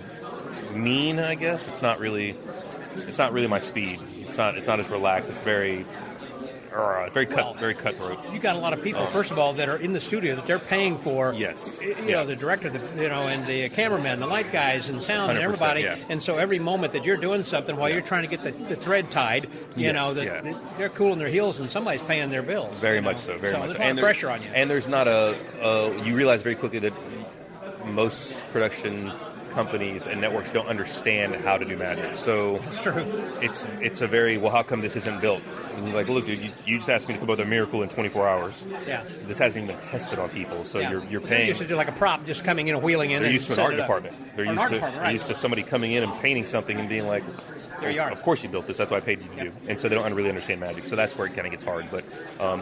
mean, I guess. It's not really my speed. It's not as relaxed. It's very cutthroat. You got a lot of people, first of all, that are in the studio that they're paying for. Yes. You know, the director, and the cameraman, the light guys, and sound, and everybody. Yeah. And so every moment that you're doing something while you're trying to get the thread tied, they're cooling their heels, and somebody's paying their bills. Very much so. There's a lot of pressure on you. And there's not you realize very quickly that most production companies and networks don't understand how to do magic. So that's true. It's a very, how come this isn't built? And you're like, look, dude, you just asked me to come up with a miracle in 24 hours. Yeah. This hasn't even been tested on people, so you're paying. They're used to do like a prop, just coming in and wheeling in. They're used to an art department. They're used to somebody coming in and painting something and being like, of course you built this. That's what I paid you to do. And so they don't really understand magic. So that's where it kind of gets hard. But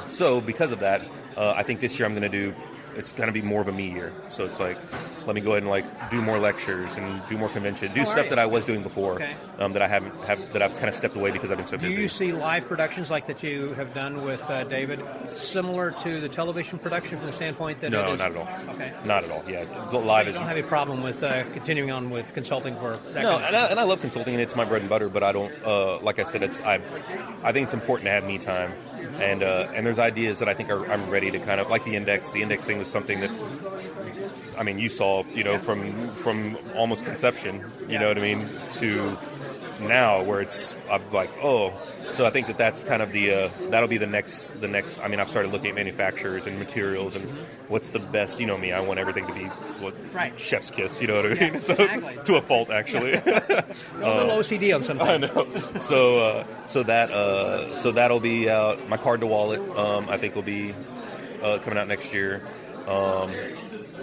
so because of that, I think this year I'm going to do. It's going to be more of a me year. So it's like, let me go ahead and do more lectures and do more convention, do stuff that I was doing before, that I that I've kind of stepped away because I've been so busy. Do you see live productions like that you have done with David similar to the television production from the standpoint that No, not at all. Okay. Not at all. Yeah, live so you don't have a problem with continuing on with consulting for that? No, and I love consulting, and it's my bread and butter. But I don't. Like I said, I think it's important to have me time. And there's ideas that I think I'm ready to kind of, like the index. The index thing was something that, I mean, you saw, from almost conception, you know what I mean, to now where I'm like, so I think that's kind of that'll be the next. I mean, I've started looking at manufacturers and materials and what's the best. You know me, I want everything to be chef's kiss. You know what I mean? Exactly. To a fault, actually. A little OCD on something. I know. So that'll be out. My card to wallet, I think will be coming out next year.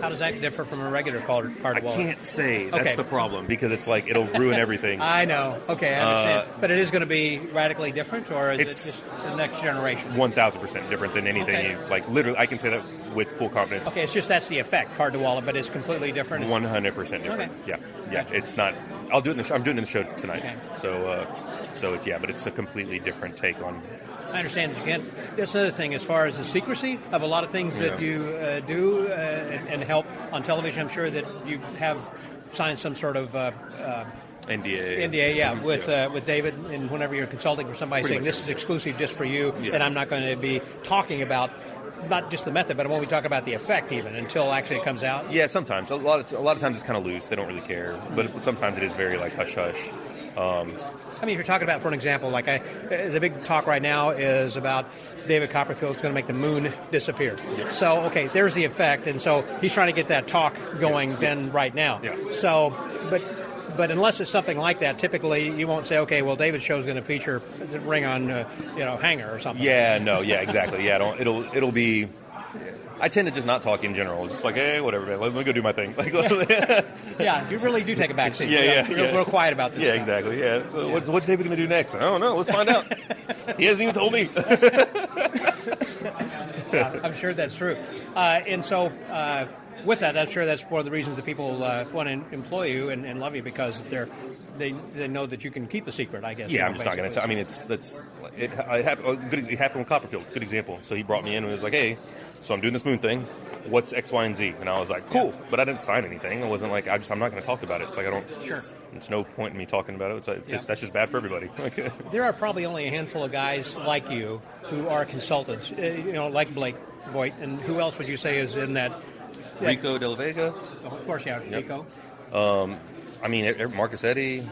How does that differ from a regular card wallet? I can't say. That's the problem, because it's like it'll ruin everything. I know. Okay, I understand. But it is going to be radically different, or is it just the next generation? 1,000% different than anything. Literally, I can say that with full confidence. Okay, it's just that's the effect, card to wallet, but it's completely different. 100% different. Okay. Yeah. Gotcha. It's not. I'll do it. I'm doing it in the show tonight. Okay. So it's but it's a completely different take on. I understand. Again, that's another thing as far as the secrecy of a lot of things that you do and help on television. I'm sure that you have signed some sort of NDA, with David, and whenever you're consulting for somebody saying this is exclusive just for you, and I'm not going to be talking about not just the method, but I won't be talking about the effect even until actually it comes out. Yeah, sometimes a lot of times it's kind of loose. They don't really care, but sometimes it is very hush hush. I mean, if you're talking about, for an example, the big talk right now is about David Copperfield's going to make the moon disappear. Yeah. So, okay, there's the effect, and so he's trying to get that talk going right now. Yeah. So, but unless it's something like that, typically you won't say, okay, well, David's show is going to feature the ring on, hanger or something. Yeah, no, yeah, exactly. Yeah, it'll be. I tend to just not talk in general. Just like, hey, whatever, man. Let me go do my thing. Yeah, you really do take a back seat. Yeah. Real quiet about this. Yeah, exactly. Yeah. So what's David going to do next? I don't know. Let's find out. He hasn't even told me. I'm sure that's true. And so with that, I'm sure that's one of the reasons that people want to employ you and love you, because they know that you can keep a secret, I guess. Yeah, I'm just not going to tell. I mean, it happened. It happened with Copperfield. Good example. So he brought me in and was like, hey, so I'm doing this moon thing. What's X, Y, and Z? And I was like, cool. But I didn't sign anything. I wasn't like, I'm not going to talk about it. It's like, I don't. Sure. There's no point in me talking about it. It's that's just bad for everybody. There are probably only a handful of guys like you who are consultants, like Blake Vogt. And who else would you say is in that Rico De La Vega. Oh, of course, yeah, Yep. Rico. I mean, Marcus Eddy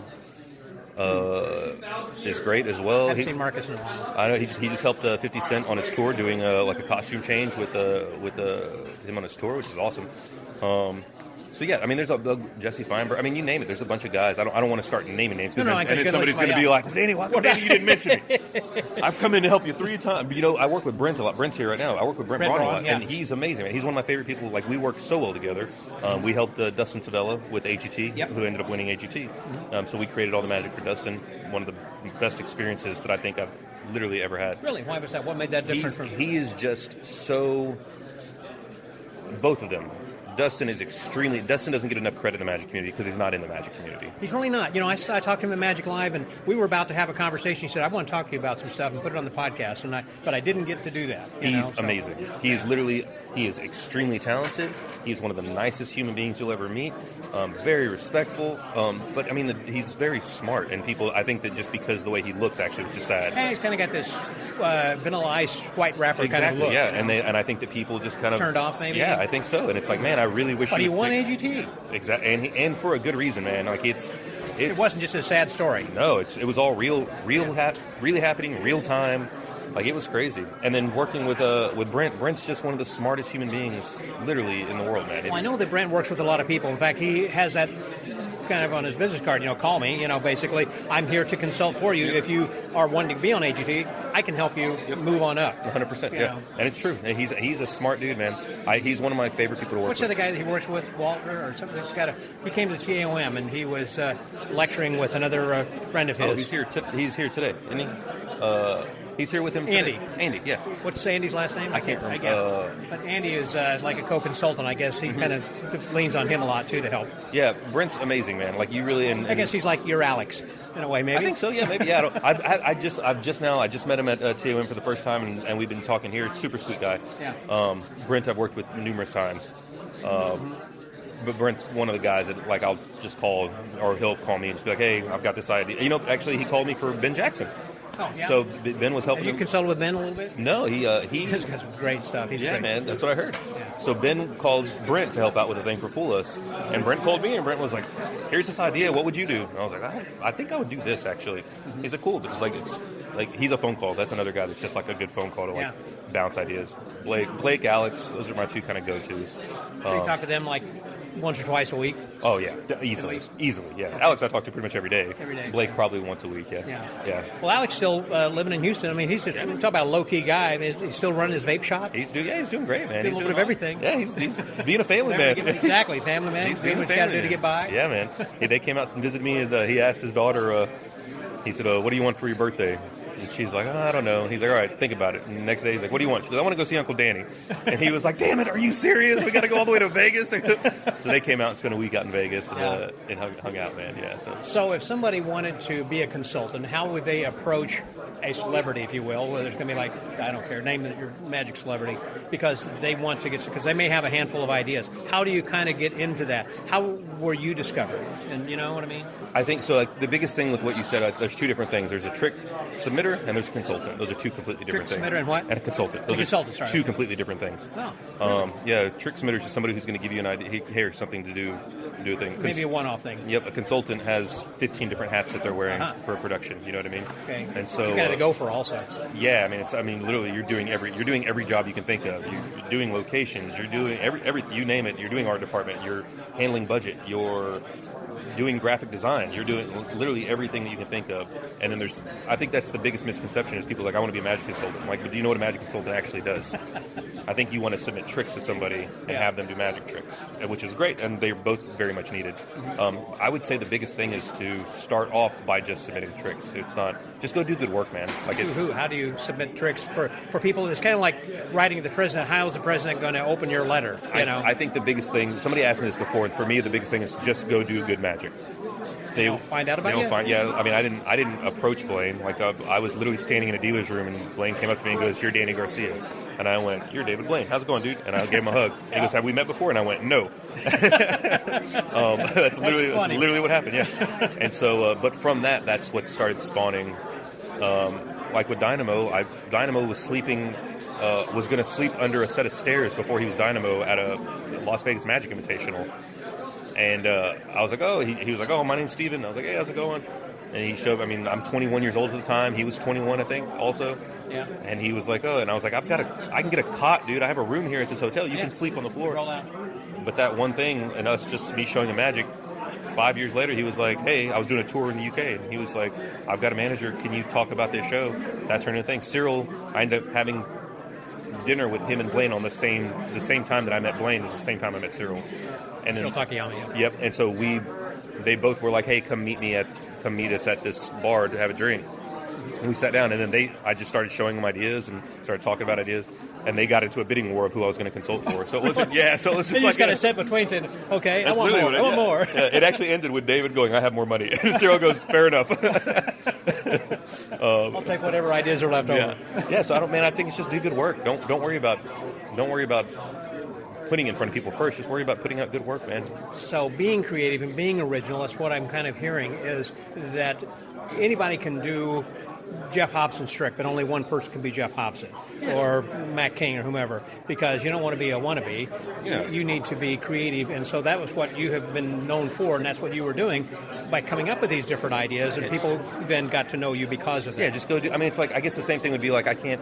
is great as well. I haven't seen Marcus in a while. I know he just helped 50 Cent on his tour, doing like a costume change with him on his tour, which is awesome. So yeah, I mean, there's Jesse Feinberg. I mean, you name it. There's a bunch of guys. I don't want to start naming names. No, and then somebody's going to be like, Danny, why Danny, you didn't mention me? I've come in to help you 3 times. You know, I work with Brent a lot. Brent's here right now. I work with Brent Braun a lot, and he's amazing, man. He's one of my favorite people. Like, we work so well together. We helped Dustin Tavella with AGT, who ended up winning AGT. So we created all the magic for Dustin. One of the best experiences that I think I've literally ever had. Really? Why was that? What made that different? He is just so... Both of them. Dustin doesn't get enough credit in the Magic community because he's not in the Magic community. He's really not. You know, I talked to him at Magic Live, and we were about to have a conversation. He said, I want to talk to you about some stuff and put it on the podcast, but I didn't get to do that. He's amazing. He is extremely talented. He's one of the nicest human beings you'll ever meet. Very respectful. But, I mean, he's very smart, and people, I think that just because the way he looks, actually, which is sad. He's kind of got this Vanilla Ice white rapper kind of look. Yeah, and I think that people just kind of... Turned off, maybe? Yeah, I think so. And it's like, man, I really wish but he won AGT. Exactly, and for a good reason, man. Like it wasn't just a sad story. No, it was all really happening, real time. Like, it was crazy. And then working with Brent. Brent's just one of the smartest human beings, literally, in the world, man. Well, I know that Brent works with a lot of people. In fact, he has that kind of on his business card, call me, basically, I'm here to consult for you. If you are wanting to be on AGT, I can help you move on up. 100%, yeah. And it's true. And he's a smart dude, man. He's one of my favorite people to work with. What's the other guy that he works with, Walter, or something? He came to the TAOM, and he was lecturing with another friend of his. Oh, he's here today, isn't he? He's here with him today. Andy, yeah. What's Andy's last name? I can't remember. But Andy is like a co-consultant, I guess. He kind of leans on him a lot, too, to help. Yeah, Brent's amazing, man. Like, you really... I guess he's like your Alex, in a way, maybe? I think so, yeah, maybe. Yeah, I just met him at TOM for the first time, and we've been talking here. Super sweet guy. Yeah. Brent I've worked with numerous times. But Brent's one of the guys that, like, I'll just call, or he'll call me and just be like, hey, I've got this idea. Actually, he called me for Ben Jackson. Oh, yeah. So Ben was helping him. You consulted with Ben a little bit? No, he's got some great stuff. He's great. Man, that's what I heard. Yeah. So Ben called Brent to help out with the thing for Fool Us, and Brent called me, and Brent was like, "Here's this idea. What would you do?" And I was like, "I think I would do this actually." He's like, "Cool," but it's like he's a phone call. That's another guy that's just like a good phone call to bounce ideas. Blake, Alex, those are my two kind of go-tos. So you talk to them like once or twice a week? Oh, yeah. Easily, yeah. Alex I talk to pretty much every day. Every day. Blake probably once a week, yeah. Well, Alex still living in Houston. I mean, he's just, talk about a low-key guy. I mean, he's still running his vape shop. He's doing great, man. He's doing a little bit of everything. Yeah, he's being a family man. Exactly, family man. He's doing what you got to do to get by. Yeah, man. They came out and visited me, and he asked his daughter, he said, what do you want for your birthday? And she's like, I don't know. And he's like, all right, think about it. And the next day, he's like, what do you want? She goes, I want to go see Uncle Danny. And he was like, damn it, are you serious? We got to go all the way to Vegas? So they came out and spent a week out in Vegas and hung out, man. Yeah. So if somebody wanted to be a consultant, how would they approach a celebrity, if you will, whether it's going to be like, I don't care, name your magic celebrity, because they want to because they may have a handful of ideas. How do you kind of get into that? How were you discovered? And you know what I mean? I think so. Like, the biggest thing with what you said, there's two different things. There's a trick submitter and there's a consultant. Those are two completely different things. Trick submitter and what? And a consultant. Those are two completely different things. Oh. Yeah, trick submitter is just somebody who's going to give you an idea. Here's something to do a thing. Maybe a one-off thing. Yep, a consultant has 15 different hats that they're wearing for a production. You know what I mean? Okay. And so you kind of go for also. Yeah, I mean, literally, you're doing every job you can think of. You're doing locations. You're doing every you name it. You're doing art department. You're handling budget. You're doing graphic design. You're doing literally everything that you can think of. And then I think that's the biggest misconception is people are like, I want to be a magic consultant. I'm like, but do you know what a magic consultant actually does? I think you want to submit tricks to somebody and have them do magic tricks, which is great, and they're both very much needed. I would say the biggest thing is to start off by just submitting tricks. It's not just go do good work, man. How do you submit tricks for people? It's kind of like writing to the president. How is the president going to open your letter? I think the biggest thing. Somebody asked me this before, and for me, the biggest thing is just go do good magic. They don't find out about it? Yeah, I mean, I didn't approach Blaine. Like, I was literally standing in a dealer's room, and Blaine came up to me and goes, "You're Danny Garcia." And I went, "You're David Blaine. How's it going, dude?" And I gave him a hug. And he goes, "Have we met before?" And I went, "No." That's literally what happened, yeah. And so, but from that's what started spawning like with Dynamo, Dynamo was sleeping, was going to sleep under a set of stairs before he was Dynamo at a Las Vegas Magic Invitational. And I was like, oh, he was like, oh, my name's Steven. I was like, hey, how's it going? And he showed, I mean, I'm 21 years old at the time. He was 21, I think, also. Yeah. And he was like, oh, and I was like, I can get a cot, dude. I have a room here at this hotel. You can sleep on the floor. Roll out. But that one thing, and us just me showing him magic, 5 years later, he was like, hey, I was doing a tour in the UK. And he was like, I've got a manager. Can you talk about this show? That turned into a thing. Cyril, I ended up having dinner with him and Blaine on the same time that I met Blaine is the same time I met Cyril. And Cyril Takayama. Yep. And so they both were like, hey, come meet us at this bar to have a drink. And we sat down, and then I just started showing them ideas and started talking about ideas, and they got into a bidding war of who I was going to consult for. So it wasn't, so it was just you like kind of set between saying, okay, I want really more, more. Yeah, it actually ended with David going, I have more money. And Cyril goes, fair enough. I'll take whatever ideas are left over. Yeah, so I think it's just do good work. Don't worry about putting in front of people first. Just worry about putting out good work, man. So being creative and being original, that's what I'm kind of hearing, is that anybody can do Jeff Hobson's trick, but only one person can be Jeff Hobson or Matt King or whomever, because you don't want to be a wannabe. Yeah. You need to be creative, and so that was what you have been known for, and that's what you were doing by coming up with these different ideas, and people then got to know you because of that. Yeah, just go do. I mean, it's like, I guess the same thing would be like, I can't.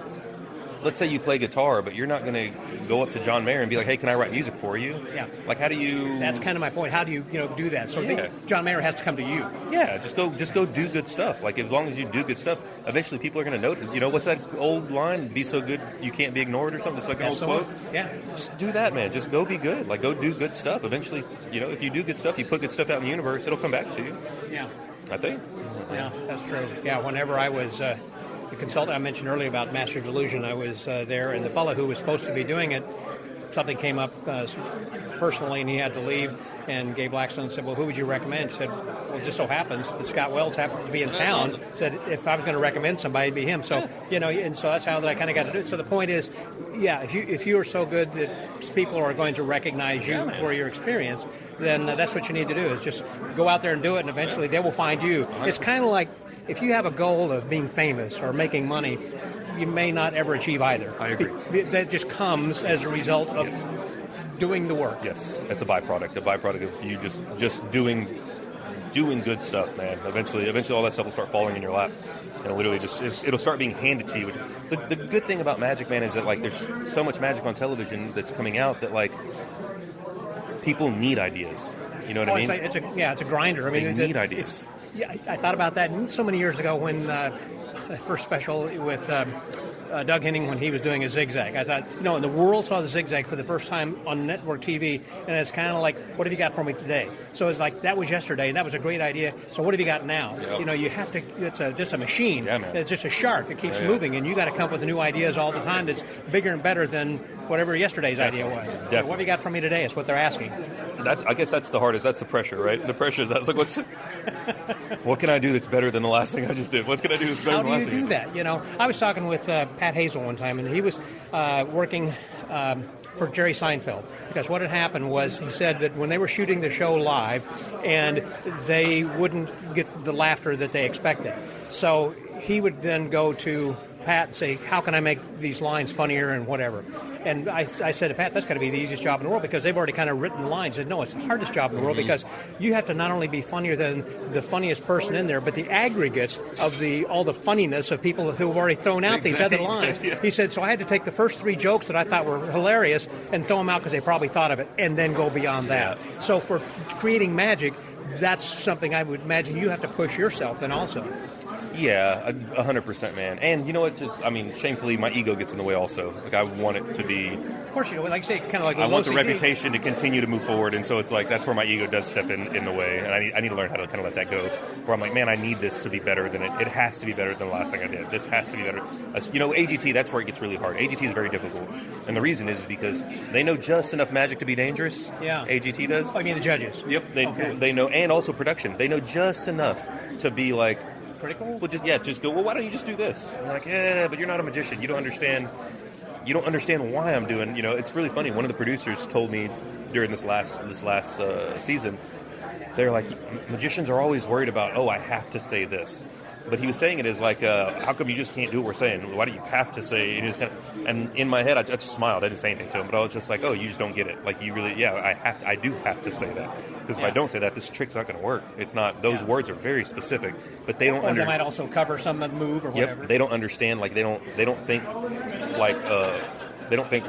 Let's say you play guitar, but you're not going to go up to John Mayer and be like, hey, can I write music for you? Yeah. Like, how do you... That's kind of my point. How do you do that? So John Mayer has to come to you. Yeah, just go do good stuff. Like, as long as you do good stuff, eventually people are going to notice. You know, what's that old line? Be so good you can't be ignored or something? It's like an old quote. Yeah. Just do that, man. Just go be good. Like, go do good stuff. Eventually, you know, if you do good stuff, you put good stuff out in the universe, it'll come back to you. Yeah. I think. Yeah, that's true. Yeah, whenever I was... the consultant I mentioned earlier about Master of Illusion, I was there, and the fellow who was supposed to be doing it, something came up personally, and he had to leave. And Gabe Blackstone said, well, who would you recommend? Said, well, it just so happens that Scott Wells happened to be in town. Awesome. Said, if I was going to recommend somebody, it'd be him. So, you know, and so that's how I kind of got to do it. So the point is, yeah, if you are so good that people are going to recognize you for your experience, then that's what you need to do, is just go out there and do it, and eventually they will find you. It's kind of like, if you have a goal of being famous or making money, you may not ever achieve either. I agree. That just comes as a result of doing the work. Yes, it's a byproduct of you just doing good stuff, man. Eventually all that stuff will start falling in your lap, and it'll literally it'll start being handed to you. Which the good thing about Magic, man, is that like there's so much magic on television that's coming out that like people need ideas. You know what I mean? It's a grinder. I mean, they need ideas. Yeah, I thought about that so many years ago when the first special with Doug Henning, when he was doing a zigzag. I thought, and the world saw the zigzag for the first time on network TV, and it's kind of like, what have you got for me today? So it's like, that was yesterday, and that was a great idea. So what have you got now? Yep. You have to, it's just a machine. Yeah, man. It's just a shark that keeps moving, and you got to come up with new ideas all the time that's bigger and better than whatever yesterday's idea was. Definitely. What have you got for me today is what they're asking. I guess that's the hardest. That's the pressure, right? The pressure is, that's like, what can I do that's better than the last thing I just did? What can I do that's better than the last thing? How do you do that? I was talking with Pat Hazel one time, and he was working for Jerry Seinfeld, because what had happened was, he said that when they were shooting the show live, and they wouldn't get the laughter that they expected, so he would then go to Pat and say, how can I make these lines funnier and whatever? And I said to Pat, that's got to be the easiest job in the world, because they've already kind of written the lines. He said, no, it's the hardest job in the world, because you have to not only be funnier than the funniest person in there, but the aggregate of all the funniness of people who have already thrown out these other lines. Yeah. He said, so I had to take the first three jokes that I thought were hilarious and throw them out because they probably thought of it, and then go beyond that. Yeah. So for creating magic, that's something I would imagine you have to push yourself then also. Yeah, 100%, man. And you know what? Shamefully, my ego gets in the way also. Like, I want it to be... Of course you do. Like I say, kind of like... I want the reputation to continue to move forward, and so it's like, that's where my ego does step in the way, and I need to learn how to kind of let that go, where I'm like, man, I need this to be better than it. It has to be better than the last thing I did. This has to be better. AGT, that's where it gets really hard. AGT is very difficult, and the reason is because they know just enough magic to be dangerous. Yeah. AGT does. Oh, I mean the judges. Yep. They know, and also production. They know just enough to be like... critical? Well, just go, well, why don't you just do this? And I'm like, yeah, but you're not a magician. You don't understand why I'm doing, it's really funny. One of the producers told me during this last season, they're like, magicians are always worried about, I have to say this. But he was saying it as like, how come you just can't do what we're saying? Why do you have to say? And, and in my head, I just smiled. I didn't say anything to him, but I was just like, oh, you just don't get it. Like, you really, I do have to say that. Because if I don't say that, this trick's not going to work. It's not, those words are very specific, but they don't They might also cover some move or whatever. Yep, they don't understand, like, they don't think, like, they don't think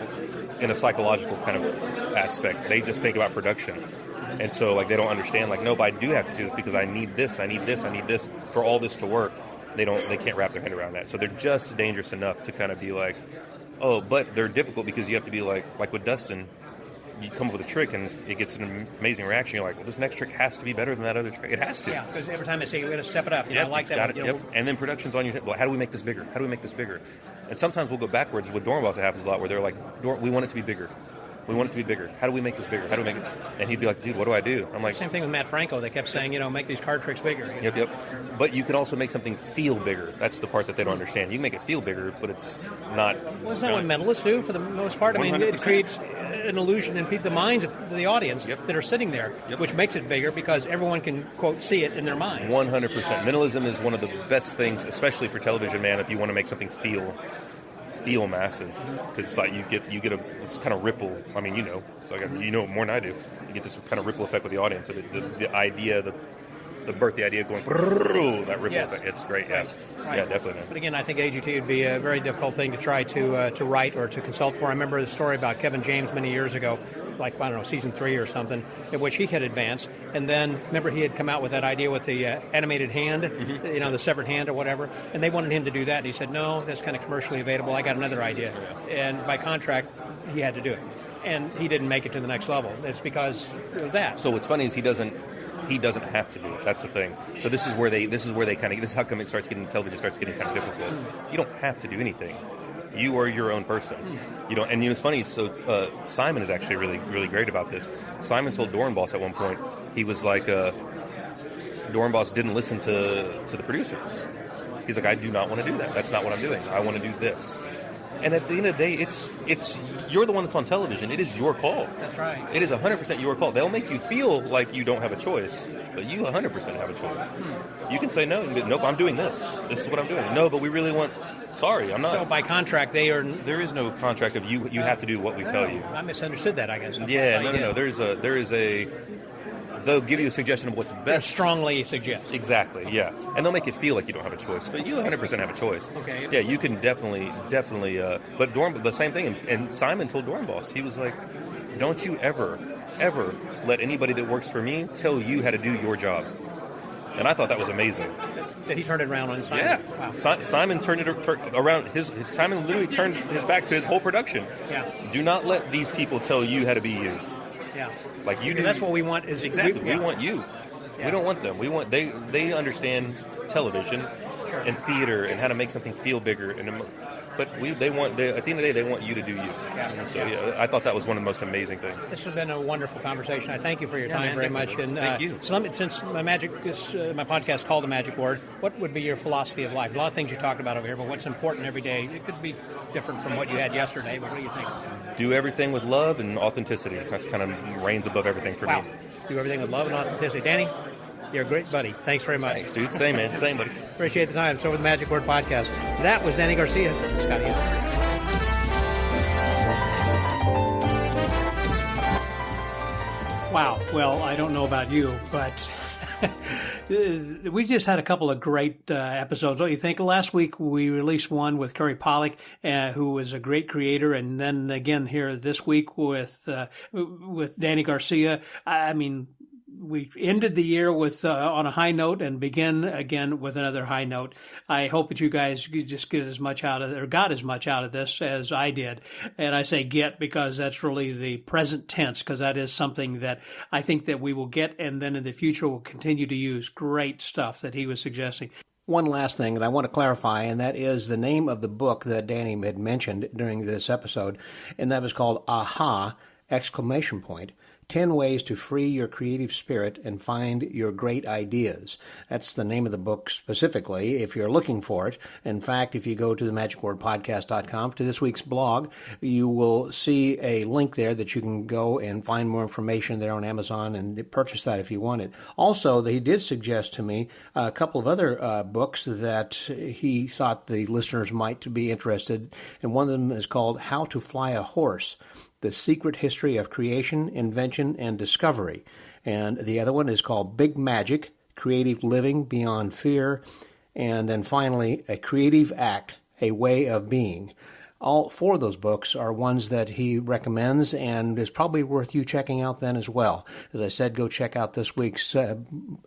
in a psychological kind of aspect. They just think about production. And so, like, they don't understand, like, no, but I do have to do this because I need this for all this to work. They can't wrap their head around that. So they're just dangerous enough to kind of be like, oh, but they're difficult because you have to be like with Dustin, you come up with a trick and it gets an amazing reaction. You're like, well, this next trick has to be better than that other trick. It has to. Yeah, because every time they say, we're going to step it up. I like that. And then production's on your, well, how do we make this bigger? How do we make this bigger? And sometimes we'll go backwards. With Dornbos, it happens a lot where they're like, we want it to be bigger. We want it to be bigger. How do we make this bigger? How do we make it? And he'd be like, dude, what do I do? I'm like... Same thing with Matt Franco. They kept saying, make these card tricks bigger. Yep. But you can also make something feel bigger. That's the part that they don't understand. You can make it feel bigger, but it's not... Well, isn't that what medalists do for the most part? 100%. I mean, it creates an illusion in the minds of the audience that are sitting there, which makes it bigger because everyone can, quote, see it in their mind. 100%. Mentalism is one of the best things, especially for television, man, if you want to make something feel massive, because it's like you get it's kind of ripple. I mean, it's like more than I do. You get this kind of ripple effect with the audience. So the idea, the birth, the idea of going that ripple effect. It's great. Right. Yeah, definitely. But again, I think AGT would be a very difficult thing to try to write or to consult for. I remember the story about Kevin James many years ago, like, I don't know, season 3 or something, in which he had advanced. And then, remember, he had come out with that idea with the animated hand, the severed hand or whatever. And they wanted him to do that. And he said, no, that's kind of commercially available. I got another idea. And by contract, he had to do it. And he didn't make it to the next level. It's because of that. So what's funny is he doesn't have to do it. That's the thing. So this is how come television starts getting kind of difficult. You don't have to do anything. You are your own person. And it's funny. So Simon is actually really, really great about this. Simon told Dornbos at one point, he was like, Dornbos didn't listen to the producers. He's like, I do not want to do that. That's not what I'm doing. I want to do this. And at the end of the day, it's you're the one that's on television. It is your call. That's right. It is 100% your call. They'll make you feel like you don't have a choice, but you 100% have a choice. You can say no. Nope, I'm doing this. This is what I'm doing. No, but we really want... Sorry, I'm not. So by contract, there is no contract of you have to do what we tell you. I misunderstood that, I guess. Yeah, no. There is a... They'll give you a suggestion of what's best. They'll strongly suggest. Exactly, yeah. And they'll make it feel like you don't have a choice. But you 100% have a choice. Okay. Yeah, you can definitely. But the same thing. And Simon told Dornbos, he was like, don't you ever let anybody that works for me tell you how to do your job. And I thought that was amazing. That he turned it around on Simon? Yeah. Wow. Simon turned it around. Simon literally turned his back to his whole production. Yeah. Do not let these people tell you how to be you. Yeah. Like you do. That's what we want. Is exactly. We want you. Yeah. We don't want them. We want they understand television and theater and how to make something feel bigger. But at the end of the day, they want you to do you. Yeah. So I thought that was one of the most amazing things. This has been a wonderful conversation. I thank you for your time very much. And thank you. So since my podcast is called The Magic Word, what would be your philosophy of life? A lot of things you talked about over here, but what's important every day? It could be different from what you had yesterday, but what do you think? Do everything with love and authenticity. That's kind of reigns above everything for me. Do everything with love and authenticity. Danny, you're a great buddy. Thanks very much. Thanks, dude. Same, man. Same, buddy. Appreciate the time. So with the Magic Word Podcast. That was Danny Garcia. Scotty. Wow. Well, I don't know about you, but we just had a couple of great episodes. Don't you think? Last week we released one with Curry Pollock, who is a great creator, and then again here this week with Danny Garcia. I mean, we ended the year with on a high note and begin again with another high note. I hope that you guys just get as much out of it, or got as much out of this as I did. And I say get because that's really the present tense, because that is something that I think that we will get, and then in the future we'll continue to use. Great stuff that he was suggesting. One last thing that I want to clarify, and that is the name of the book that Danny had mentioned during this episode, and that was called Aha! 10 Ways to Free Your Creative Spirit and Find Your Great Ideas. That's the name of the book specifically, if you're looking for it. In fact, if you go to themagicwordpodcast.com to this week's blog, you will see a link there that you can go and find more information there on Amazon and purchase that if you want it. Also, he did suggest to me a couple of other books that he thought the listeners might be interested in. One of them is called How to Fly a Horse: The Secret History of Creation, Invention, and Discovery. And the other one is called Big Magic: Creative Living Beyond Fear. And then finally, A Creative Act, A Way of Being. All four of those books are ones that he recommends and is probably worth you checking out then as well. As I said, go check out this week's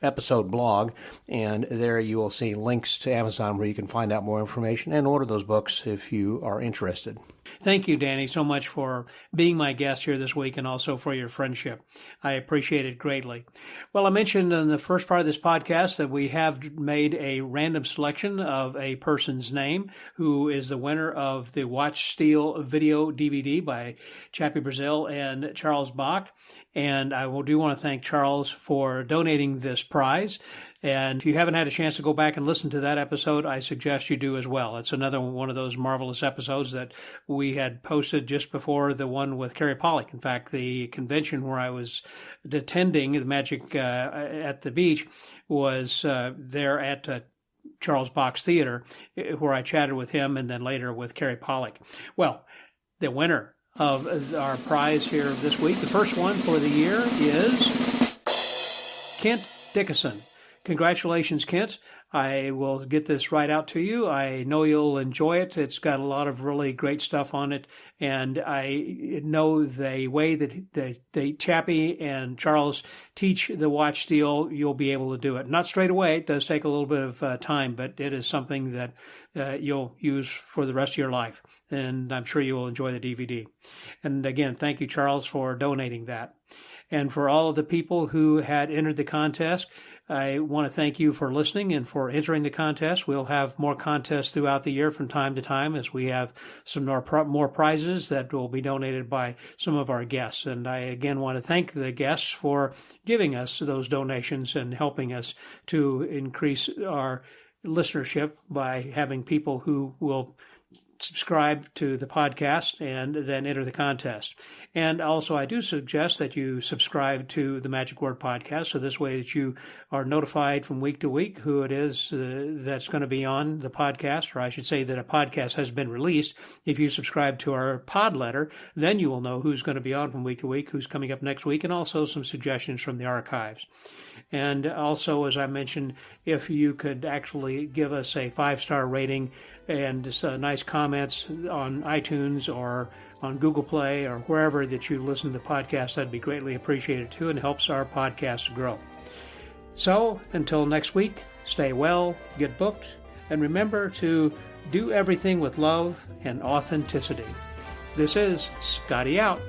episode blog, and there you will see links to Amazon where you can find out more information and order those books if you are interested. Thank you, Danny, so much for being my guest here this week and also for your friendship. I appreciate it greatly. Well, I mentioned in the first part of this podcast that we have made a random selection of a person's name who is the winner of the Watch Steal video DVD by Chappie Brazil and Charles Bach. And I do want to thank Charles for donating this prize. And if you haven't had a chance to go back and listen to that episode, I suggest you do as well. It's another one of those marvelous episodes that we had posted just before the one with Carrie Pollock. In fact, the convention where I was attending the Magic at the Beach was there at Charles Bach's Theater, where I chatted with him and then later with Carrie Pollock. Well, the winner of our prize here this week, the first one for the year, is Kent Dickinson. Congratulations, Kent. I will get this right out to you. I know you'll enjoy it. It's got a lot of really great stuff on it. And I know the way that Chappie and Charles teach the watch steal, you'll be able to do it. Not straight away. It does take a little bit of time, but it is something that you'll use for the rest of your life. And I'm sure you will enjoy the DVD. And again, thank you, Charles, for donating that. And for all of the people who had entered the contest, I want to thank you for listening and for entering the contest. We'll have more contests throughout the year from time to time as we have some more prizes that will be donated by some of our guests. And I again want to thank the guests for giving us those donations and helping us to increase our listenership by having people who will subscribe to the podcast and then enter the contest. And also, I do suggest that you subscribe to the Magic Word Podcast, so this way that you are notified from week to week who it is that's going to be on the podcast, or I should say that a podcast has been released. If you subscribe to our pod letter, then you will know who's going to be on from week to week, who's coming up next week, and also some suggestions from the archives. And also, as I mentioned, if you could actually give us a 5-star rating and just nice comments on iTunes or on Google Play or wherever that you listen to the podcast, that'd be greatly appreciated too, and helps our podcast to grow. So until next week, stay well, get booked, and remember to do everything with love and authenticity. This is Scotty out.